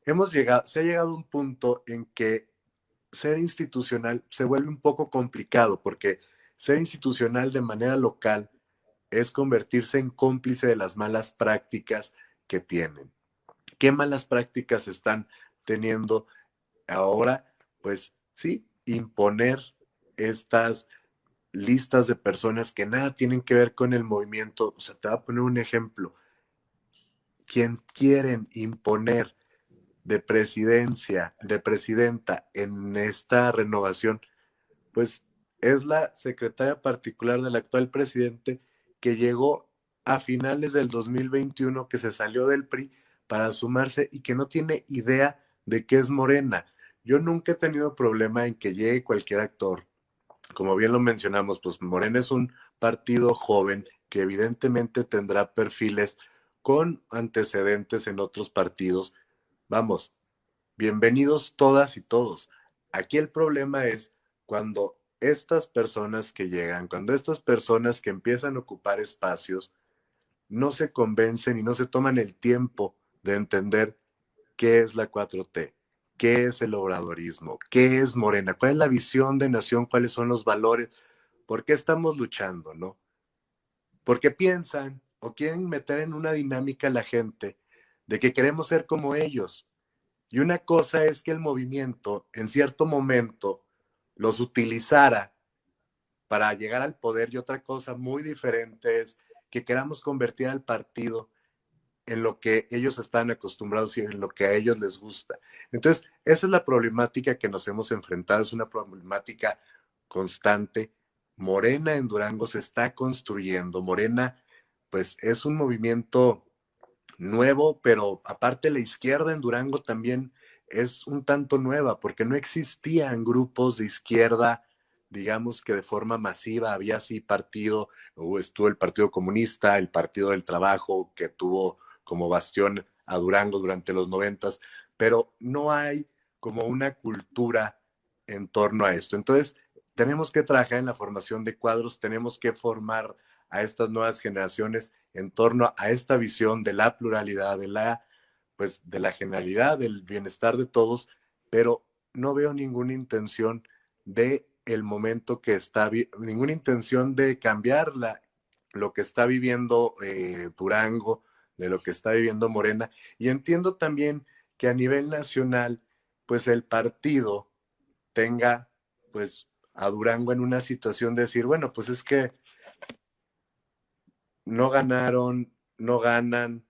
Se ha llegado a un punto en que ser institucional se vuelve un poco complicado, porque ser institucional de manera local es convertirse en cómplice de las malas prácticas que tienen. ¿Qué malas prácticas están teniendo ahora? Pues sí, imponer estas listas de personas que nada tienen que ver con el movimiento. O sea, te voy a poner un ejemplo. Quien quieren imponer de presidencia, de presidenta en esta renovación, pues es la secretaria particular del actual presidente, que llegó a finales del 2021, que se salió del PRI para sumarse y que no tiene idea de qué es Morena. Yo nunca he tenido problema en que llegue cualquier actor. Como bien lo mencionamos, pues Morena es un partido joven que evidentemente tendrá perfiles con antecedentes en otros partidos. Vamos, bienvenidos todas y todos. Aquí el problema es cuando estas personas que llegan, cuando estas personas que empiezan a ocupar espacios, no se convencen y no se toman el tiempo de entender qué es la 4T, qué es el obradorismo, qué es Morena, cuál es la visión de nación, cuáles son los valores, por qué estamos luchando, ¿no? Porque piensan o quieren meter en una dinámica a la gente de que queremos ser como ellos. Y una cosa es que el movimiento en cierto momento los utilizara para llegar al poder, y otra cosa muy diferente es que queramos convertir al partido en lo que ellos están acostumbrados y en lo que a ellos les gusta. Entonces, esa es la problemática que nos hemos enfrentado, es una problemática constante. Morena en Durango se está construyendo. Morena, pues, es un movimiento nuevo, pero aparte la izquierda en Durango también es un tanto nueva, porque no existían grupos de izquierda, digamos que de forma masiva. Había sí partido, estuvo el Partido Comunista, el Partido del Trabajo, que tuvo como bastión a Durango durante los 90, pero no hay como una cultura en torno a esto. Entonces, tenemos que trabajar en la formación de cuadros, tenemos que formar a estas nuevas generaciones en torno a esta visión de la pluralidad, pues, de la generalidad, del bienestar de todos, pero no veo ninguna intención de el momento que está, ninguna intención de cambiar lo que está viviendo Durango, de lo que está viviendo Morena. Y entiendo también que a nivel nacional, pues el partido tenga, pues, a Durango en una situación de decir, bueno, pues es que no ganaron, no ganan,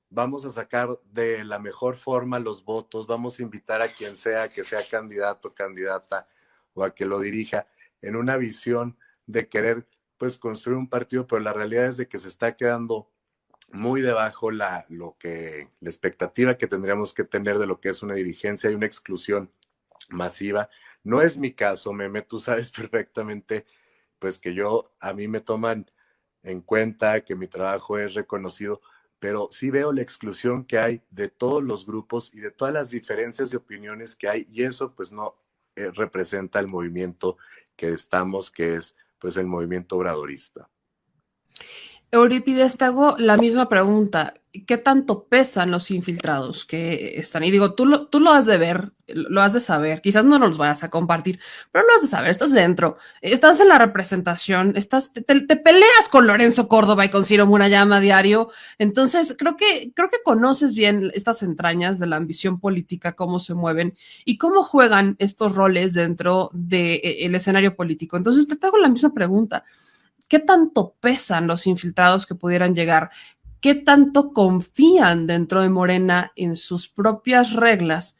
vamos a sacar de la mejor forma los votos, vamos a invitar a quien sea que sea candidato, candidata o a que lo dirija en una visión de querer, pues, construir un partido, pero la realidad es de que se está quedando muy debajo la expectativa que tendríamos que tener de lo que es una dirigencia. Hay una exclusión masiva. No es mi caso, Meme, tú sabes perfectamente, pues, que a mí me toman en cuenta, que mi trabajo es reconocido, pero sí veo la exclusión que hay de todos los grupos y de todas las diferencias de opiniones que hay, y eso pues no representa el movimiento que estamos, que es pues el movimiento obradorista.
Eurípides, te hago la misma pregunta. ¿Qué tanto pesan los infiltrados que están? Y digo, tú lo has de ver, lo has de saber. Quizás no nos los vayas a compartir, pero lo has de saber. Estás dentro, estás en la representación, te peleas con Lorenzo Córdoba y con Ciro Murayama a diario. Entonces, creo que conoces bien estas entrañas de la ambición política, cómo se mueven y cómo juegan estos roles dentro del escenario político. Entonces, te hago la misma pregunta. ¿Qué tanto pesan los infiltrados que pudieran llegar? ¿Qué tanto confían dentro de Morena en sus propias reglas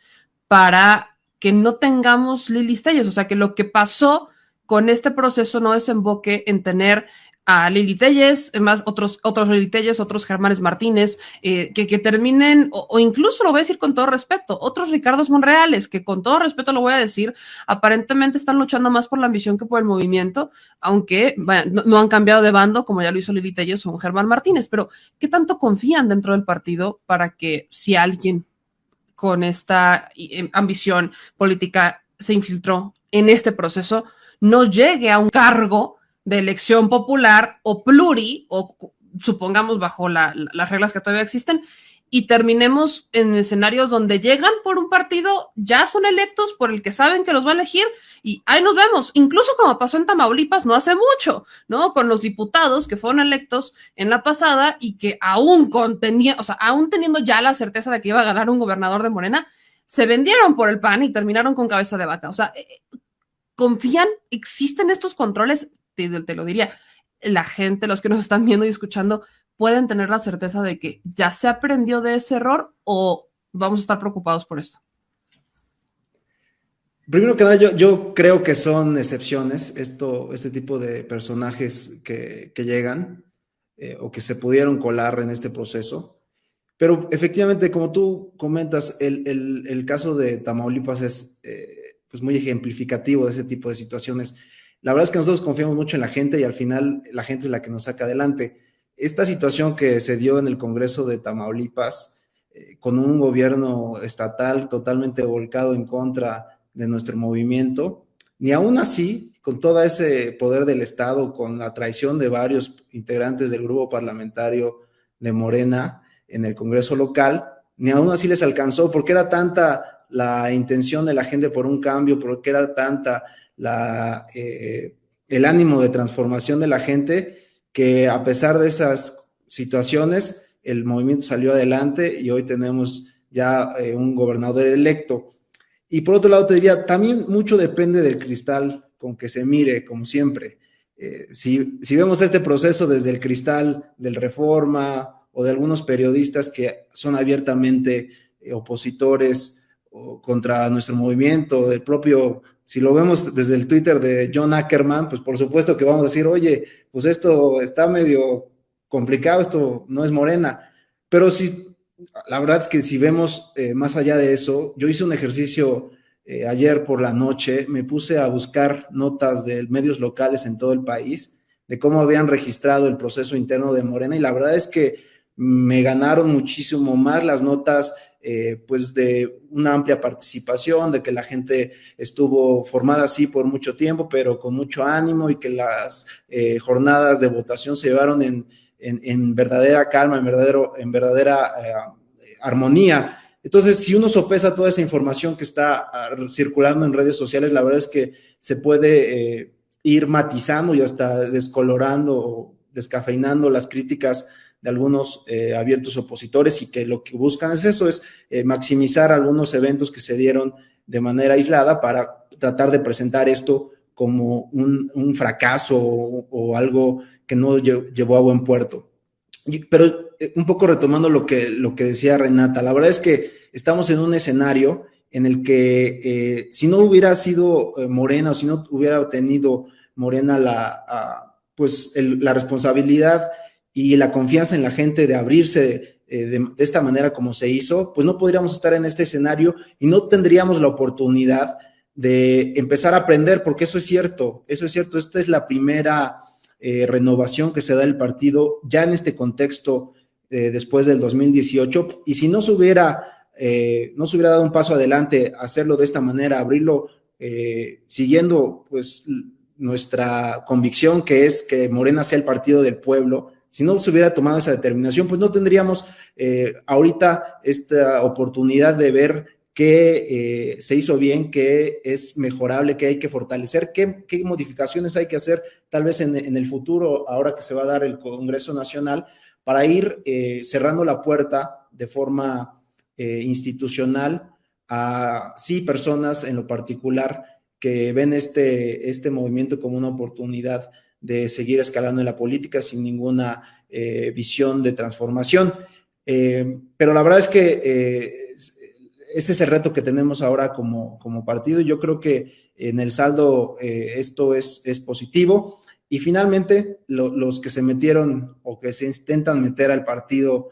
para que no tengamos Lilis Telles? O sea, que lo que pasó con este proceso no desemboque en tener a Lili Telles, más otros Lili Telles, otros Germanes Martínez, que terminen, o incluso lo voy a decir con todo respeto, otros Ricardos Monreales, que con todo respeto lo voy a decir, aparentemente están luchando más por la ambición que por el movimiento, aunque bueno, no han cambiado de bando, como ya lo hizo Lili Telles o un Germán Martínez, pero ¿qué tanto confían dentro del partido para que si alguien con esta ambición política se infiltró en este proceso, no llegue a un cargo de elección popular o pluri, o supongamos bajo las reglas que todavía existen, y terminemos en escenarios donde llegan por un partido, ya son electos por el que saben que los va a elegir y ahí nos vemos, incluso como pasó en Tamaulipas no hace mucho, ¿no? Con los diputados que fueron electos en la pasada y que aún teniendo ya la certeza de que iba a ganar un gobernador de Morena, se vendieron por el PAN y terminaron con cabeza de vaca. O sea, ¿confían? ¿Existen estos controles? Te lo diría, la gente, los que nos están viendo y escuchando, pueden tener la certeza de que ya se aprendió de ese error o vamos a estar preocupados por esto.
Primero que nada, yo creo que son excepciones este tipo de personajes que llegan o que se pudieron colar en este proceso. Pero efectivamente, como tú comentas, el caso de Tamaulipas es pues muy ejemplificativo de ese tipo de situaciones. La verdad es que nosotros confiamos mucho en la gente y al final la gente es la que nos saca adelante. Esta situación que se dio en el Congreso de Tamaulipas, con un gobierno estatal totalmente volcado en contra de nuestro movimiento, ni aún así, con todo ese poder del Estado, con la traición de varios integrantes del grupo parlamentario de Morena en el Congreso local, ni aún así les alcanzó, porque era tanta la intención de la gente por un cambio, porque era tanta el ánimo de transformación de la gente, que a pesar de esas situaciones, el movimiento salió adelante y hoy tenemos ya un gobernador electo. Y por otro lado te diría, también mucho depende del cristal con que se mire, como siempre. Si vemos este proceso desde el cristal del Reforma o de algunos periodistas que son abiertamente opositores contra nuestro movimiento, del propio... Si lo vemos desde el Twitter de John Ackerman, pues por supuesto que vamos a decir, oye, pues esto está medio complicado, esto no es Morena. Pero sí, la verdad es que si vemos más allá de eso, yo hice un ejercicio ayer por la noche, me puse a buscar notas de medios locales en todo el país, de cómo habían registrado el proceso interno de Morena, y la verdad es que me ganaron muchísimo más las notas pues de una amplia participación, de que la gente estuvo formada así por mucho tiempo, pero con mucho ánimo, y que las jornadas de votación se llevaron en verdadera calma, en verdadera armonía. Entonces, si uno sopesa toda esa información que está circulando en redes sociales, la verdad es que se puede ir matizando y hasta descolorando o descafeinando las críticas de algunos abiertos opositores, y que lo que buscan es eso, es maximizar algunos eventos que se dieron de manera aislada para tratar de presentar esto como un fracaso o algo que no llevó a buen puerto. Pero un poco retomando lo que decía Renata, la verdad es que estamos en un escenario en el que si no hubiera sido Morena, o si no hubiera tenido Morena la responsabilidad y la confianza en la gente de abrirse de esta manera como se hizo, pues no podríamos estar en este escenario y no tendríamos la oportunidad de empezar a aprender, porque eso es cierto, esta es la primera renovación que se da del partido ya en este contexto después del 2018, y si no se hubiera dado un paso adelante, hacerlo de esta manera, abrirlo siguiendo pues nuestra convicción, que es que Morena sea el partido del pueblo. Si no se hubiera tomado esa determinación, pues no tendríamos ahorita esta oportunidad de ver qué se hizo bien, qué es mejorable, qué hay que fortalecer, qué modificaciones hay que hacer tal vez en el futuro, ahora que se va a dar el Congreso Nacional, para ir cerrando la puerta de forma institucional a sí personas en lo particular que ven este movimiento como una oportunidad de seguir escalando en la política sin ninguna visión de transformación. Pero la verdad es que este es el reto que tenemos ahora como partido, y yo creo que en el saldo esto es positivo. Y finalmente, los que se metieron o que se intentan meter al partido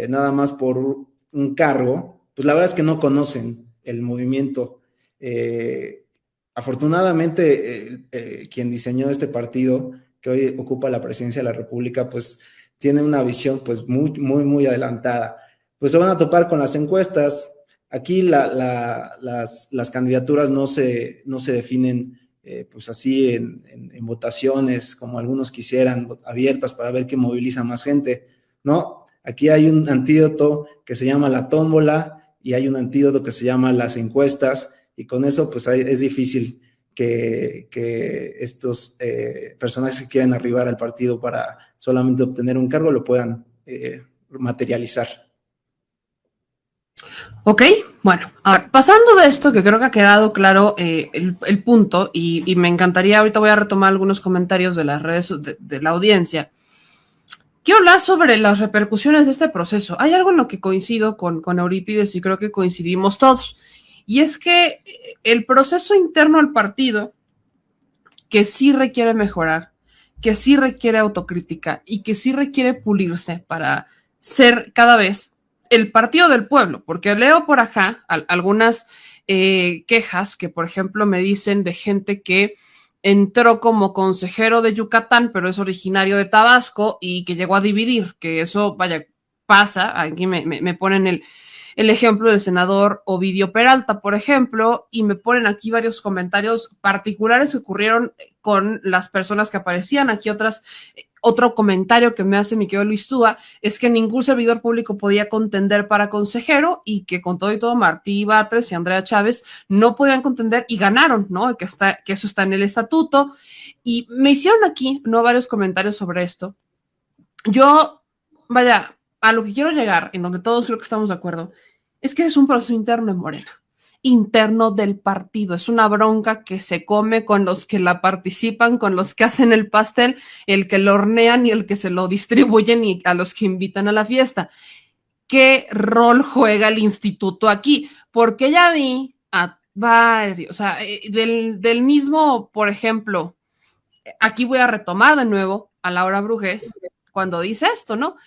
nada más por un cargo, pues la verdad es que no conocen el movimiento. Afortunadamente, quien diseñó este partido, que hoy ocupa la presidencia de la República, pues tiene una visión pues muy adelantada. Pues se van a topar con las encuestas. Aquí las candidaturas no se definen pues así en votaciones como algunos quisieran, abiertas para ver qué moviliza más gente, ¿no? Aquí hay un antídoto que se llama la tómbola y hay un antídoto que se llama las encuestas, y con eso pues es difícil que estos personajes que quieren arribar al partido para solamente obtener un cargo lo puedan materializar.
Ok, bueno, ahora, pasando de esto, que creo que ha quedado claro el punto, y me encantaría, ahorita voy a retomar algunos comentarios de las redes de la audiencia. Quiero hablar sobre las repercusiones de este proceso. Hay algo en lo que coincido con Eurípides y creo que coincidimos todos, y es que el proceso interno del partido, que sí requiere mejorar, que sí requiere autocrítica y que sí requiere pulirse para ser cada vez el partido del pueblo, porque leo por acá algunas quejas que, por ejemplo, me dicen de gente que entró como consejero de Yucatán, pero es originario de Tabasco y que llegó a dividir, que eso, vaya, pasa. Aquí me ponen el ejemplo del senador Ovidio Peralta, por ejemplo, y me ponen aquí varios comentarios particulares que ocurrieron con las personas que aparecían. Aquí otro comentario que me hace mi querido Luis Túa es que ningún servidor público podía contender para consejero y que con todo y todo Martí Batres y Andrea Chávez no podían contender y ganaron, ¿no? Que eso está en el estatuto. Y me hicieron aquí, ¿no?, varios comentarios sobre esto. Yo, vaya, a lo que quiero llegar, en donde todos creo que estamos de acuerdo, es que es un proceso interno en Morena, interno del partido. Es una bronca que se come con los que la participan, con los que hacen el pastel, el que lo hornean y el que se lo distribuyen y a los que invitan a la fiesta. ¿Qué rol juega el instituto aquí? Porque ya vi a varios, o sea, del mismo, por ejemplo, aquí voy a retomar de nuevo a Laura Brugés cuando dice esto, ¿no?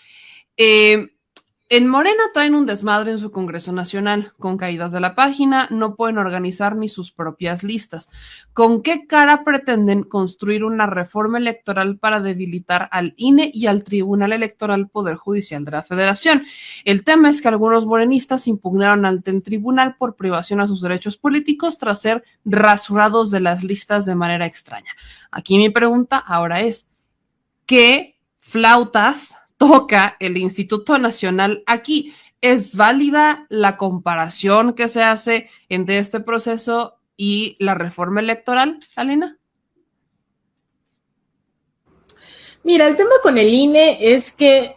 En Morena traen un desmadre en su Congreso Nacional, con caídas de la página, no pueden organizar ni sus propias listas. ¿Con qué cara pretenden construir una reforma electoral para debilitar al INE y al Tribunal Electoral Poder Judicial de la Federación? El tema es que algunos morenistas impugnaron ante el tribunal por privación a sus derechos políticos tras ser rasurados de las listas de manera extraña. Aquí mi pregunta ahora es, ¿qué flautas toca el Instituto Nacional aquí? ¿Es válida la comparación que se hace entre este proceso y la reforma electoral, Alina?
Mira, el tema con el INE es que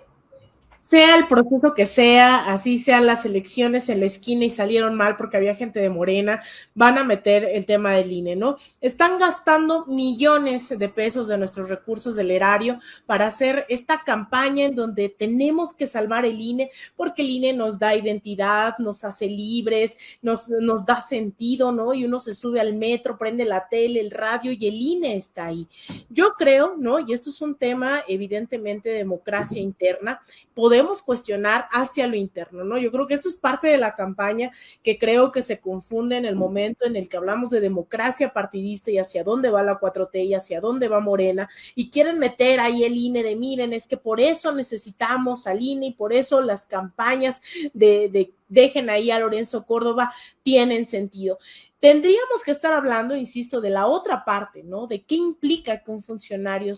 sea el proceso que sea, así sean las elecciones en la esquina y salieron mal porque había gente de Morena, van a meter el tema del INE, ¿no? Están gastando millones de pesos de nuestros recursos del erario para hacer esta campaña en donde tenemos que salvar el INE porque el INE nos da identidad, nos hace libres, nos da sentido, ¿no? Y uno se sube al metro, prende la tele, el radio y el INE está ahí. Yo creo, ¿no? Y esto es un tema evidentemente de democracia interna, podemos cuestionar hacia lo interno, ¿no? Yo creo que esto es parte de la campaña que creo que se confunde en el momento en el que hablamos de democracia partidista y hacia dónde va la 4T y hacia dónde va Morena, y quieren meter ahí el INE de miren, es que por eso necesitamos al INE y por eso las campañas de dejen ahí a Lorenzo Córdoba tienen sentido. Tendríamos que estar hablando, insisto, de la otra parte, ¿no? De qué implica que un funcionario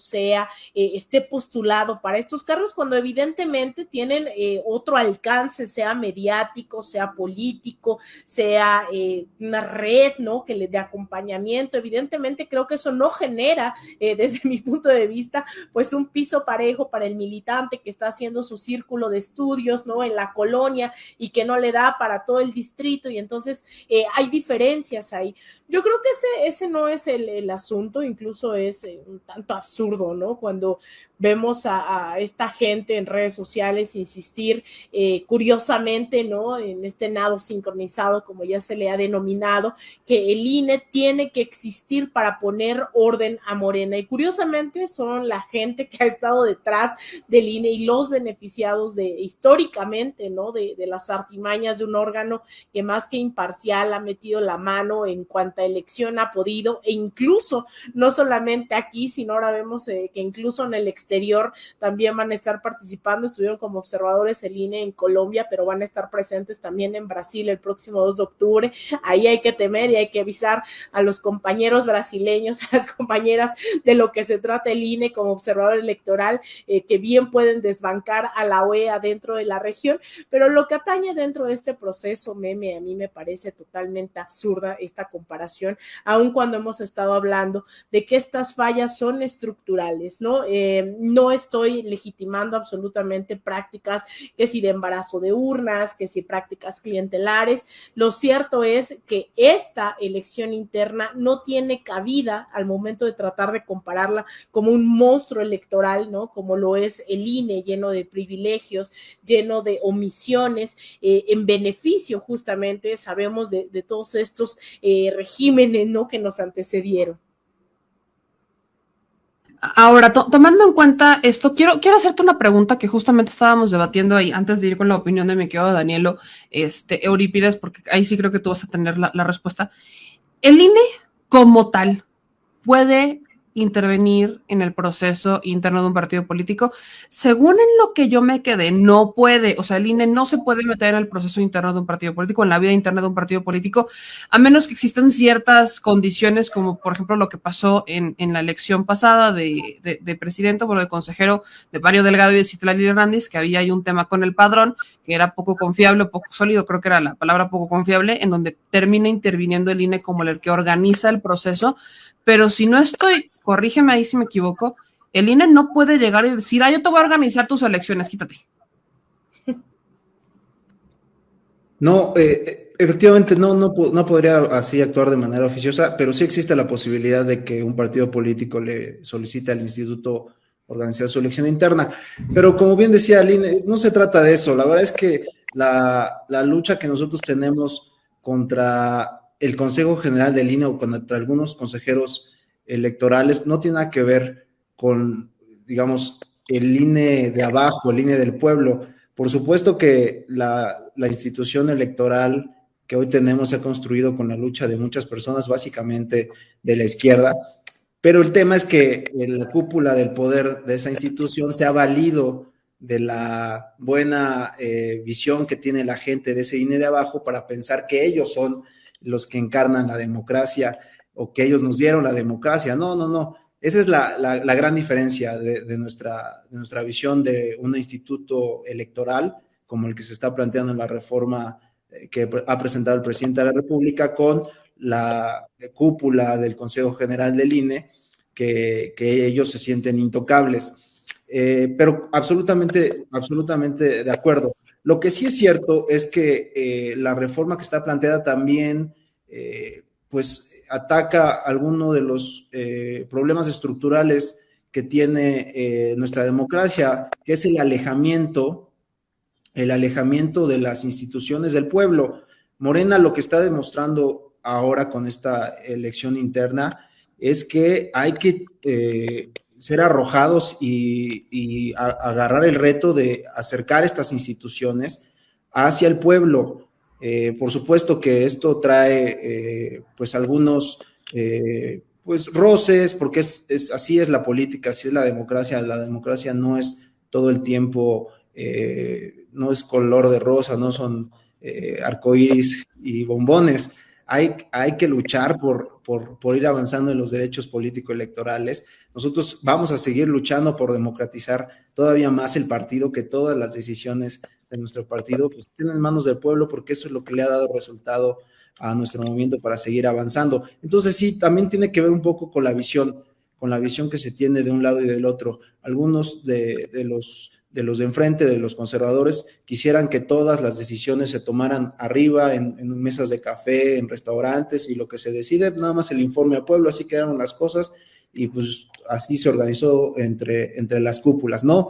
esté postulado para estos cargos cuando evidentemente tienen otro alcance, sea mediático, sea político, sea una red, ¿no? Que le dé acompañamiento. Evidentemente creo que eso no genera, desde mi punto de vista, pues un piso parejo para el militante que está haciendo su círculo de estudios, ¿no? En la colonia y que no le da para todo el distrito y entonces hay diferencias ahí. Yo creo que ese no es el asunto, incluso es un tanto absurdo, ¿no? Cuando vemos a esta gente en redes sociales insistir curiosamente, ¿no? En este nado sincronizado, como ya se le ha denominado, que el INE tiene que existir para poner orden a Morena. Y curiosamente son la gente que ha estado detrás del INE y los beneficiados históricamente, ¿no? De las artimañas artimañas de un órgano que más que imparcial ha metido la mano en cuanta elección ha podido, e incluso no solamente aquí, sino ahora vemos que incluso en el exterior también van a estar participando, estuvieron como observadores el INE en Colombia, pero van a estar presentes también en Brasil el próximo 2 de octubre, ahí hay que temer y hay que avisar a los compañeros brasileños, a las compañeras de lo que se trata el INE como observador electoral, que bien pueden desbancar a la OEA dentro de la región, pero lo que atañe dentro de este proceso, Meme, a mí me parece totalmente absurda esta comparación, aun cuando hemos estado hablando de que estas fallas son estructurales, ¿no? No estoy legitimando absolutamente prácticas que si de embarazo de urnas, que si prácticas clientelares, lo cierto es que esta elección interna no tiene cabida al momento de tratar de compararla como un monstruo electoral, ¿no? Como lo es el INE, lleno de privilegios, lleno de omisiones, en beneficio justamente, sabemos de todos estos regímenes, ¿no? Que nos antecedieron.
Ahora, tomando en cuenta esto, quiero hacerte una pregunta que justamente estábamos debatiendo ahí antes de ir con la opinión de mi querido Danielo, Eurípides, porque ahí sí creo que tú vas a tener la respuesta. ¿El INE como tal puede intervenir en el proceso interno de un partido político? Según en lo que yo me quedé, no puede, o sea, el INE no se puede meter en el proceso interno de un partido político, en la vida interna de un partido político, a menos que existan ciertas condiciones, como por ejemplo lo que pasó en la elección pasada de presidente, bueno, de consejero de Mario Delgado y de Citlali Hernández, que había ahí un tema con el padrón, que era poco confiable, poco sólido, creo que era la palabra poco confiable, en donde termina interviniendo el INE como el que organiza el proceso. Pero si no estoy, corrígeme ahí si me equivoco, el INE no puede llegar y decir, yo te voy a organizar tus elecciones, quítate.
No, efectivamente no podría así actuar de manera oficiosa, pero sí existe la posibilidad de que un partido político le solicite al instituto organizar su elección interna. Pero como bien decía el INE, no se trata de eso. La verdad es que la lucha que nosotros tenemos contra el Consejo General del INE o contra algunos consejeros electorales no tiene nada que ver con, digamos, el INE de abajo, el INE del pueblo. Por supuesto que la institución electoral que hoy tenemos se ha construido con la lucha de muchas personas, básicamente de la izquierda, pero el tema es que la cúpula del poder de esa institución se ha valido de la buena visión que tiene la gente de ese INE de abajo para pensar que ellos son los que encarnan la democracia o que ellos nos dieron la democracia. No. Esa es la gran diferencia de nuestra visión de un instituto electoral como el que se está planteando en la reforma que ha presentado el presidente de la República con la cúpula del Consejo General del INE, que ellos se sienten intocables. Pero absolutamente de acuerdo. Lo que sí es cierto es que la reforma que está planteada también, pues, ataca alguno de los problemas estructurales que tiene nuestra democracia, que es el alejamiento de las instituciones del pueblo. Morena lo que está demostrando ahora con esta elección interna es que hay que ser arrojados y agarrar el reto de acercar estas instituciones hacia el pueblo. Por supuesto que esto trae pues algunos pues roces, porque así es la política, así es la democracia no es todo el tiempo, no es color de rosa, no son arcoíris y bombones. Hay que luchar por ir avanzando en los derechos político-electorales. Nosotros vamos a seguir luchando por democratizar todavía más el partido, que todas las decisiones de nuestro partido pues estén en manos del pueblo, porque eso es lo que le ha dado resultado a nuestro movimiento para seguir avanzando. Entonces sí, también tiene que ver un poco con la visión que se tiene de un lado y del otro. Algunos de los de enfrente, de los conservadores, quisieran que todas las decisiones se tomaran arriba, en mesas de café, en restaurantes, y lo que se decide, nada más el informe al pueblo, así quedaron las cosas, y pues así se organizó entre las cúpulas, ¿no?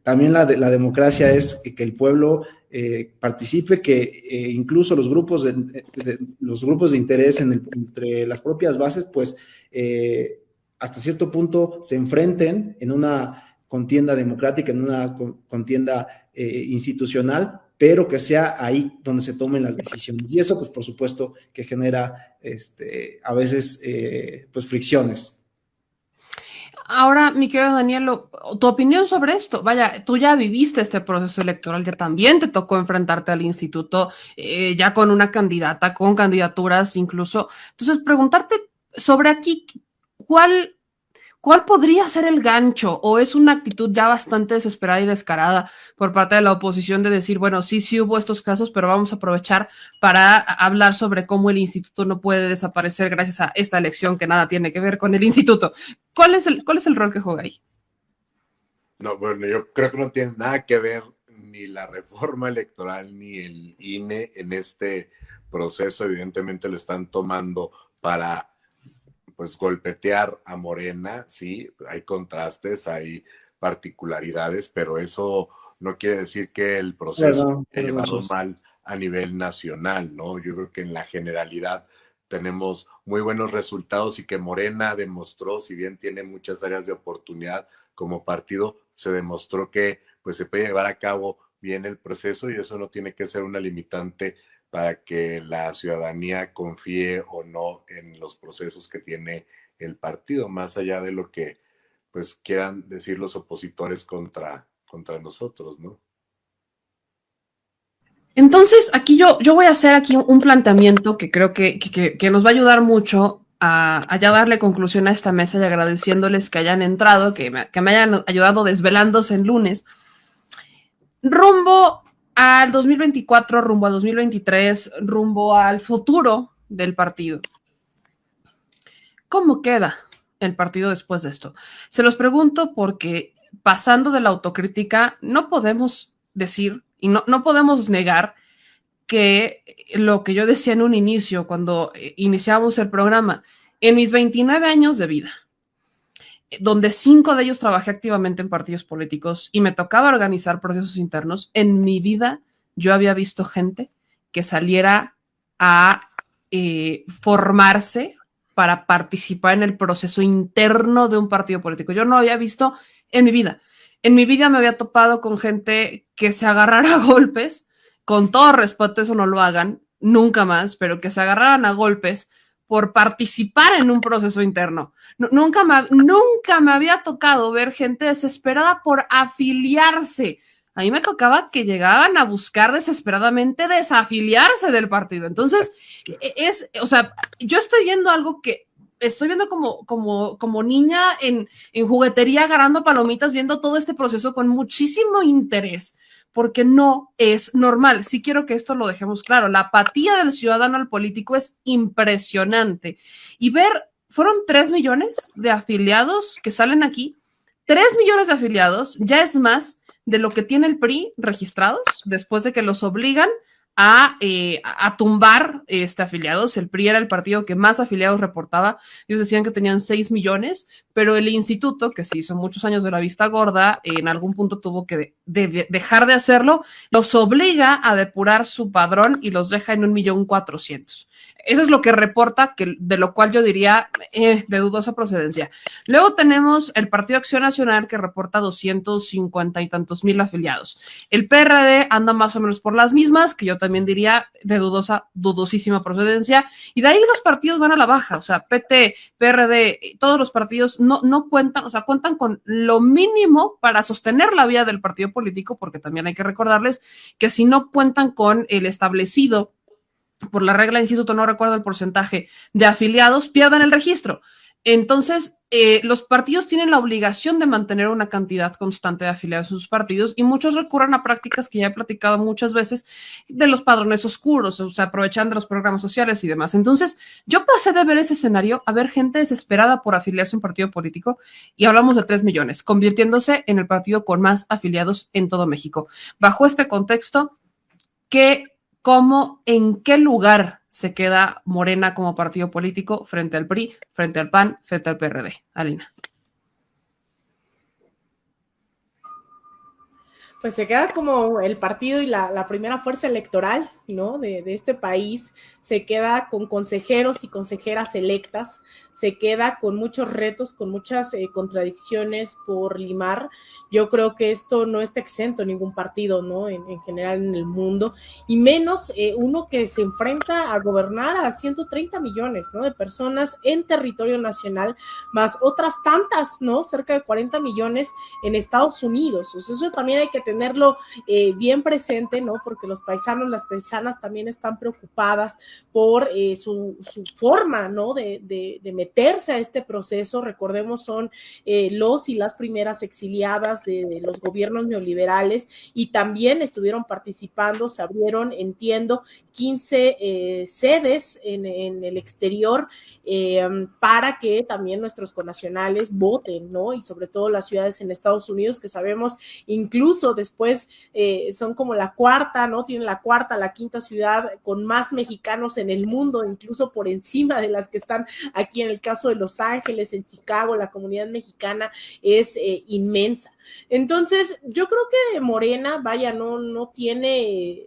También la democracia es que el pueblo participe, que incluso los grupos de interés entre las propias bases, pues hasta cierto punto se enfrenten en una contienda democrática, en una contienda institucional, pero que sea ahí donde se tomen las decisiones. Y eso, pues, por supuesto, que genera a veces pues fricciones.
Ahora, mi querido Danielo, tu opinión sobre esto. Vaya, tú ya viviste este proceso electoral, ya también te tocó enfrentarte al instituto, ya con una candidata, con candidaturas incluso. Entonces, preguntarte sobre aquí, ¿cuál podría ser el gancho? ¿O es una actitud ya bastante desesperada y descarada por parte de la oposición de decir, bueno, sí hubo estos casos, pero vamos a aprovechar para hablar sobre cómo el instituto no puede desaparecer gracias a esta elección que nada tiene que ver con el instituto? ¿Cuál es el rol que juega ahí?
No, bueno, yo creo que no tiene nada que ver ni la reforma electoral ni el INE en este proceso. Evidentemente lo están tomando para pues golpetear a Morena, sí, hay contrastes, hay particularidades, pero eso no quiere decir que el proceso haya llevado mal a nivel nacional, ¿no? Yo creo que en la generalidad tenemos muy buenos resultados y que Morena demostró, si bien tiene muchas áreas de oportunidad como partido, se demostró que pues se puede llevar a cabo bien el proceso y eso no tiene que ser una limitante para que la ciudadanía confíe o no en los procesos que tiene el partido, más allá de lo que pues quieran decir los opositores contra nosotros, ¿no?
Entonces, aquí yo voy a hacer aquí un planteamiento que creo que nos va a ayudar mucho a ya darle conclusión a esta mesa y agradeciéndoles que hayan entrado, que me hayan ayudado desvelándose en lunes. Rumbo al 2024, rumbo al 2023, rumbo al futuro del partido. ¿Cómo queda el partido después de esto? Se los pregunto porque pasando de la autocrítica, no podemos decir y no podemos negar que lo que yo decía en un inicio, cuando iniciamos el programa, en mis 29 años de vida, donde 5 de ellos trabajé activamente en partidos políticos y me tocaba organizar procesos internos, en mi vida yo había visto gente que saliera a formarse para participar en el proceso interno de un partido político. Yo no había visto en mi vida. En mi vida me había topado con gente que se agarrara a golpes, con todo respeto, eso no lo hagan, nunca más, pero que se agarraran a golpes por participar en un proceso interno. Nunca me había tocado ver gente desesperada por afiliarse. A mí me tocaba que llegaban a buscar desesperadamente desafiliarse del partido. Entonces, yo estoy viendo algo que estoy viendo como niña en juguetería agarrando palomitas, viendo todo este proceso con muchísimo interés, porque no es normal. Sí quiero que esto lo dejemos claro. La apatía del ciudadano al político es impresionante. Y fueron 3 millones de afiliados que salen aquí. 3 millones de afiliados ya es más de lo que tiene el PRI registrados después de que los obligan a tumbar afiliados. El PRI era el partido que más afiliados reportaba. Ellos decían que tenían 6 millones, pero el instituto, que se hizo muchos años de la vista gorda, en algún punto tuvo que dejar de hacerlo, los obliga a depurar su padrón y los deja en 1.400.000. Eso es lo que reporta, de lo cual yo diría de dudosa procedencia. Luego tenemos el Partido Acción Nacional, que reporta 250 y tantos mil afiliados. El PRD anda más o menos por las mismas, que yo también diría de dudosísima procedencia. Y de ahí los partidos van a la baja. O sea, PT, PRD, todos los partidos no cuentan, o sea, cuentan con lo mínimo para sostener la vida del partido político, porque también hay que recordarles que si no cuentan con el establecido por la regla del instituto, no recuerdo el porcentaje de afiliados, pierden el registro. Entonces, los partidos tienen la obligación de mantener una cantidad constante de afiliados en sus partidos y muchos recurren a prácticas que ya he platicado muchas veces de los padrones oscuros, o sea, aprovechando los programas sociales y demás. Entonces, yo pasé de ver ese escenario a ver gente desesperada por afiliarse a un partido político y hablamos de 3 millones, convirtiéndose en el partido con más afiliados en todo México. Bajo este contexto, ¿en qué lugar se queda Morena como partido político frente al PRI, frente al PAN, frente al PRD? Alina.
Pues se queda como el partido y la primera fuerza electoral. ¿no? De este país, se queda con consejeros y consejeras electas, se queda con muchos retos, con muchas contradicciones por limar. Yo creo que esto no está exento ningún partido, ¿no? En general en el mundo, y menos uno que se enfrenta a gobernar a 130 millones, ¿no? De personas en territorio nacional, más otras tantas, ¿no? Cerca de 40 millones en Estados Unidos. O sea, eso también hay que tenerlo bien presente, ¿no? Porque los paisanos, las paisanas también están preocupadas por su forma, ¿no? De meterse a este proceso. Recordemos, son los y las primeras exiliadas de los gobiernos neoliberales, y también estuvieron participando, se abrieron, entiendo, 15 sedes en el exterior para que también nuestros connacionales voten, ¿no? Y sobre todo las ciudades en Estados Unidos, que sabemos incluso después son como la cuarta, ¿no? Tienen la cuarta, la quinta ciudad con más mexicanos en el mundo, incluso por encima de las que están aquí en el caso de Los Ángeles, en Chicago. La comunidad mexicana es inmensa. Entonces, yo creo que Morena, vaya, no tiene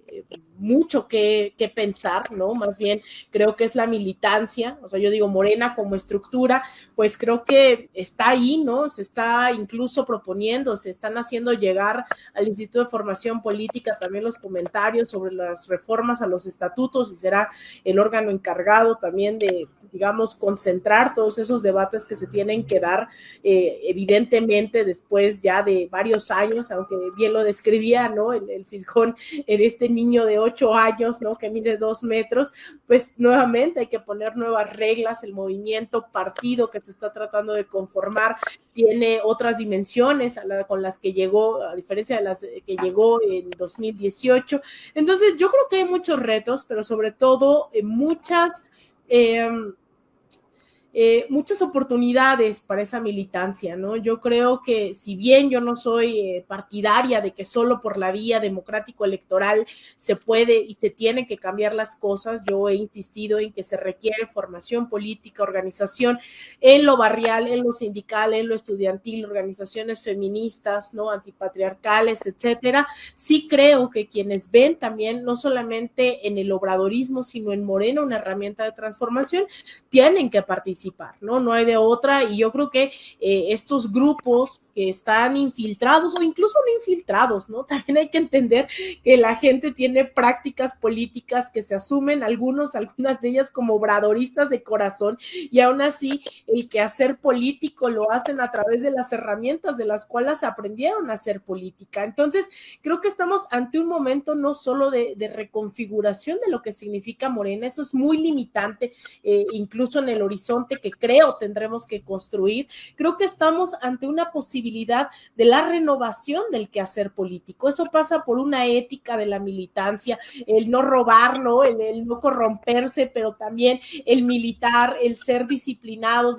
mucho que pensar, ¿no? Más bien creo que es la militancia. O sea, yo digo, Morena como estructura, pues creo que está ahí, ¿no? Se está incluso proponiendo, se están haciendo llegar al Instituto de Formación Política también los comentarios sobre las reformas a los estatutos, y será el órgano encargado también de, digamos, concentrar todos esos debates que se tienen que dar, evidentemente después ya de varios años, aunque bien lo describía, ¿no? El fisgón en este niño de 8 años, ¿no? Que mide 2 metros, pues nuevamente hay que poner nuevas reglas. El movimiento partido que se está tratando de conformar tiene otras dimensiones con las que llegó, a diferencia de las que llegó en 2018. Entonces, yo creo que hay muchos retos, pero sobre todo muchas oportunidades para esa militancia, ¿no? Yo creo que si bien yo no soy partidaria de que solo por la vía democrático-electoral se puede y se tienen que cambiar las cosas, yo he insistido en que se requiere formación política, organización en lo barrial, en lo sindical, en lo estudiantil, organizaciones feministas, ¿no? Antipatriarcales, etcétera. Sí creo que quienes ven también, no solamente en el obradorismo, sino en Morena, una herramienta de transformación, tienen que participar, ¿no? No hay de otra, y yo creo que estos grupos que están infiltrados o incluso no infiltrados, ¿no? También hay que entender que la gente tiene prácticas políticas que se asumen, algunas de ellas como obradoristas de corazón, y aún así el quehacer político lo hacen a través de las herramientas de las cuales aprendieron a hacer política. Entonces, creo que estamos ante un momento no solo de reconfiguración de lo que significa Morena, eso es muy limitante, incluso en el horizonte que creo tendremos que construir. Creo que estamos ante una posibilidad de la renovación del quehacer político. Eso pasa por una ética de la militancia, el no robar, ¿no? El no corromperse, pero también el militar, el ser disciplinados.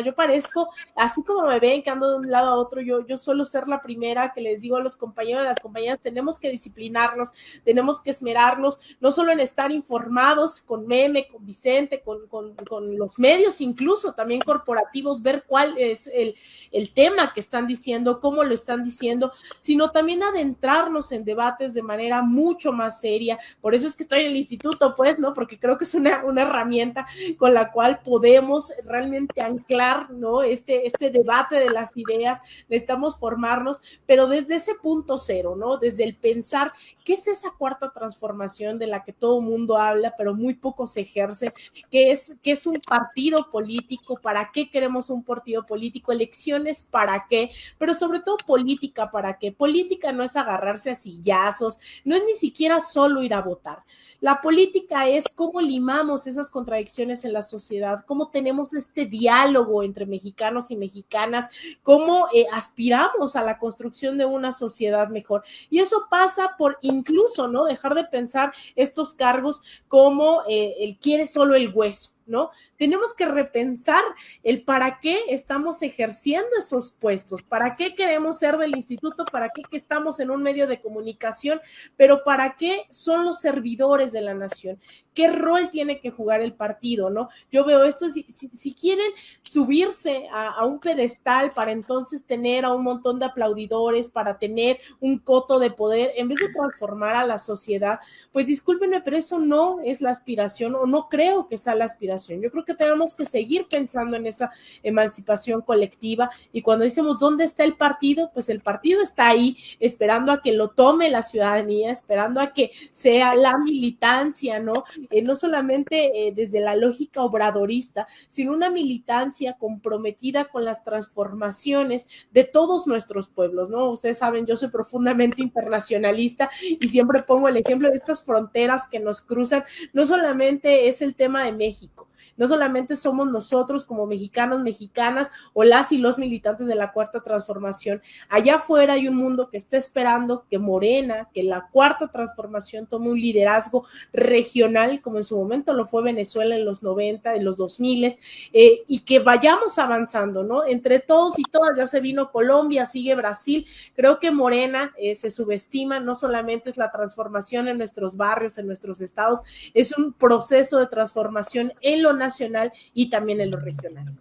Yo parezco, así como me ven que ando de un lado a otro, yo suelo ser la primera que les digo a los compañeros y a las compañeras, tenemos que disciplinarnos, tenemos que esmerarnos, no solo en estar informados con Meme, con Vicente, con los medios incluso también corporativos, ver cuál es el tema que están diciendo, cómo lo están diciendo, sino también adentrarnos en debates de manera mucho más seria. Por eso es que estoy en el instituto, pues, ¿no? Porque creo que es una herramienta con la cual podemos realmente anclar, ¿no? Este debate de las ideas. Necesitamos formarnos, pero desde ese punto cero, ¿no? Desde el pensar qué es esa cuarta transformación de la que todo el mundo habla, pero muy poco se ejerce, qué es un partido político, para qué queremos un partido político, elecciones para qué, pero sobre todo política para qué. Política no es agarrarse a sillazos, no es ni siquiera solo ir a votar. La política es cómo limamos esas contradicciones en la sociedad, cómo tenemos este diálogo entre mexicanos y mexicanas, cómo aspiramos a la construcción de una sociedad mejor. Y eso pasa por incluso, ¿no? Dejar de pensar estos cargos como el quiere solo el hueso, ¿no? Tenemos que repensar el para qué estamos ejerciendo esos puestos, para qué queremos ser del instituto, para qué que estamos en un medio de comunicación, pero para qué son los servidores de la nación, qué rol tiene que jugar el partido, ¿no? Yo veo esto, si quieren subirse a un pedestal para entonces tener a un montón de aplaudidores, para tener un coto de poder, en vez de transformar a la sociedad, pues discúlpenme, pero eso no es la aspiración, o no creo que sea la aspiración. Yo creo que tenemos que seguir pensando en esa emancipación colectiva, y cuando decimos ¿dónde está el partido? Pues el partido está ahí, esperando a que lo tome la ciudadanía, esperando a que sea la militancia, ¿no? No solamente desde la lógica obradorista, sino una militancia comprometida con las transformaciones de todos nuestros pueblos, ¿no? Ustedes saben, yo soy profundamente internacionalista y siempre pongo el ejemplo de estas fronteras que nos cruzan. No solamente es el tema de México, no solamente somos nosotros como mexicanos, mexicanas, o las y los militantes de la Cuarta Transformación. Allá afuera hay un mundo que está esperando que Morena, que la Cuarta Transformación tome un liderazgo regional, como en su momento lo fue Venezuela en los 90, en los 2000, y que vayamos avanzando, ¿no? Entre todos y todas, ya se vino Colombia, sigue Brasil. Creo que Morena se subestima, no solamente es la transformación en nuestros barrios, en nuestros estados, es un proceso de transformación en lo nacional y también en lo regional.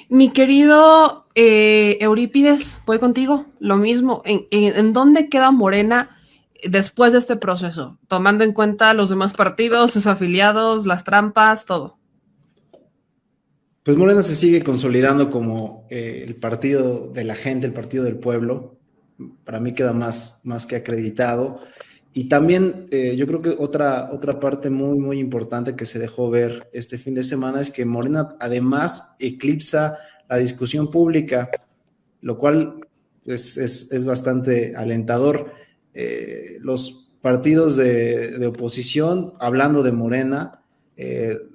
Mi querido Eurípides, voy contigo, lo mismo. ¿En dónde queda Morena después de este proceso? Tomando en cuenta los demás partidos, sus afiliados, las trampas, todo.
Pues Morena se sigue consolidando como el partido de la gente, el partido del pueblo. Para mí queda más que acreditado. Y también yo creo que otra parte muy, muy importante que se dejó ver este fin de semana es que Morena además eclipsa la discusión pública, lo cual es bastante alentador. Los partidos de oposición, hablando de Morena,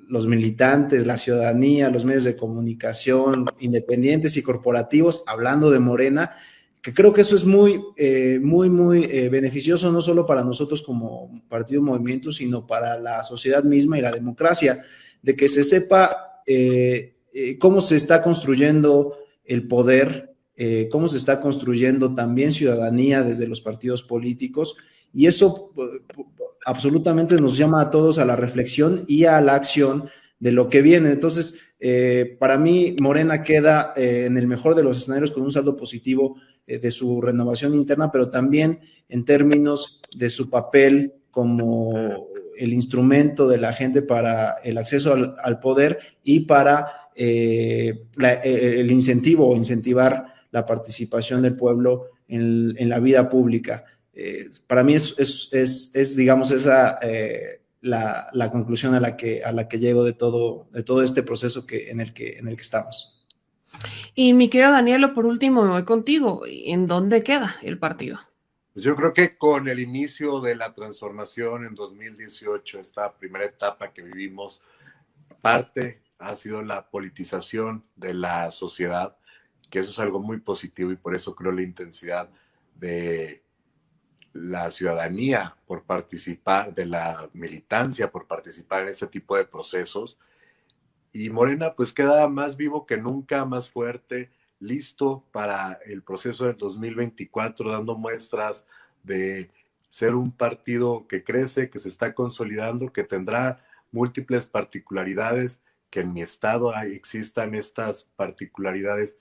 los militantes, la ciudadanía, los medios de comunicación, independientes y corporativos, hablando de Morena, que creo que eso es muy beneficioso, no solo para nosotros como partido movimiento, sino para la sociedad misma y la democracia, de que se sepa cómo se está construyendo el poder, cómo se está construyendo también ciudadanía desde los partidos políticos, y eso absolutamente nos llama a todos a la reflexión y a la acción de lo que viene. Entonces, para mí, Morena queda en el mejor de los escenarios con un saldo positivo de su renovación interna, pero también en términos de su papel como el instrumento de la gente para el acceso al poder y para el incentivo o incentivar la participación del pueblo en la vida pública. Para mí es digamos, esa la conclusión a la que llego de todo este proceso en el que estamos.
Y mi querido Danielo, por último, me voy contigo. ¿En dónde queda el partido?
Pues yo creo que con el inicio de la transformación en 2018, esta primera etapa que vivimos, parte ha sido la politización de la sociedad, que eso es algo muy positivo, y por eso creo la intensidad de la ciudadanía por participar, de la militancia por participar en este tipo de procesos. Y Morena pues queda más vivo que nunca, más fuerte, listo para el proceso del 2024, dando muestras de ser un partido que crece, que se está consolidando, que tendrá múltiples particularidades, que en mi estado existan estas particularidades,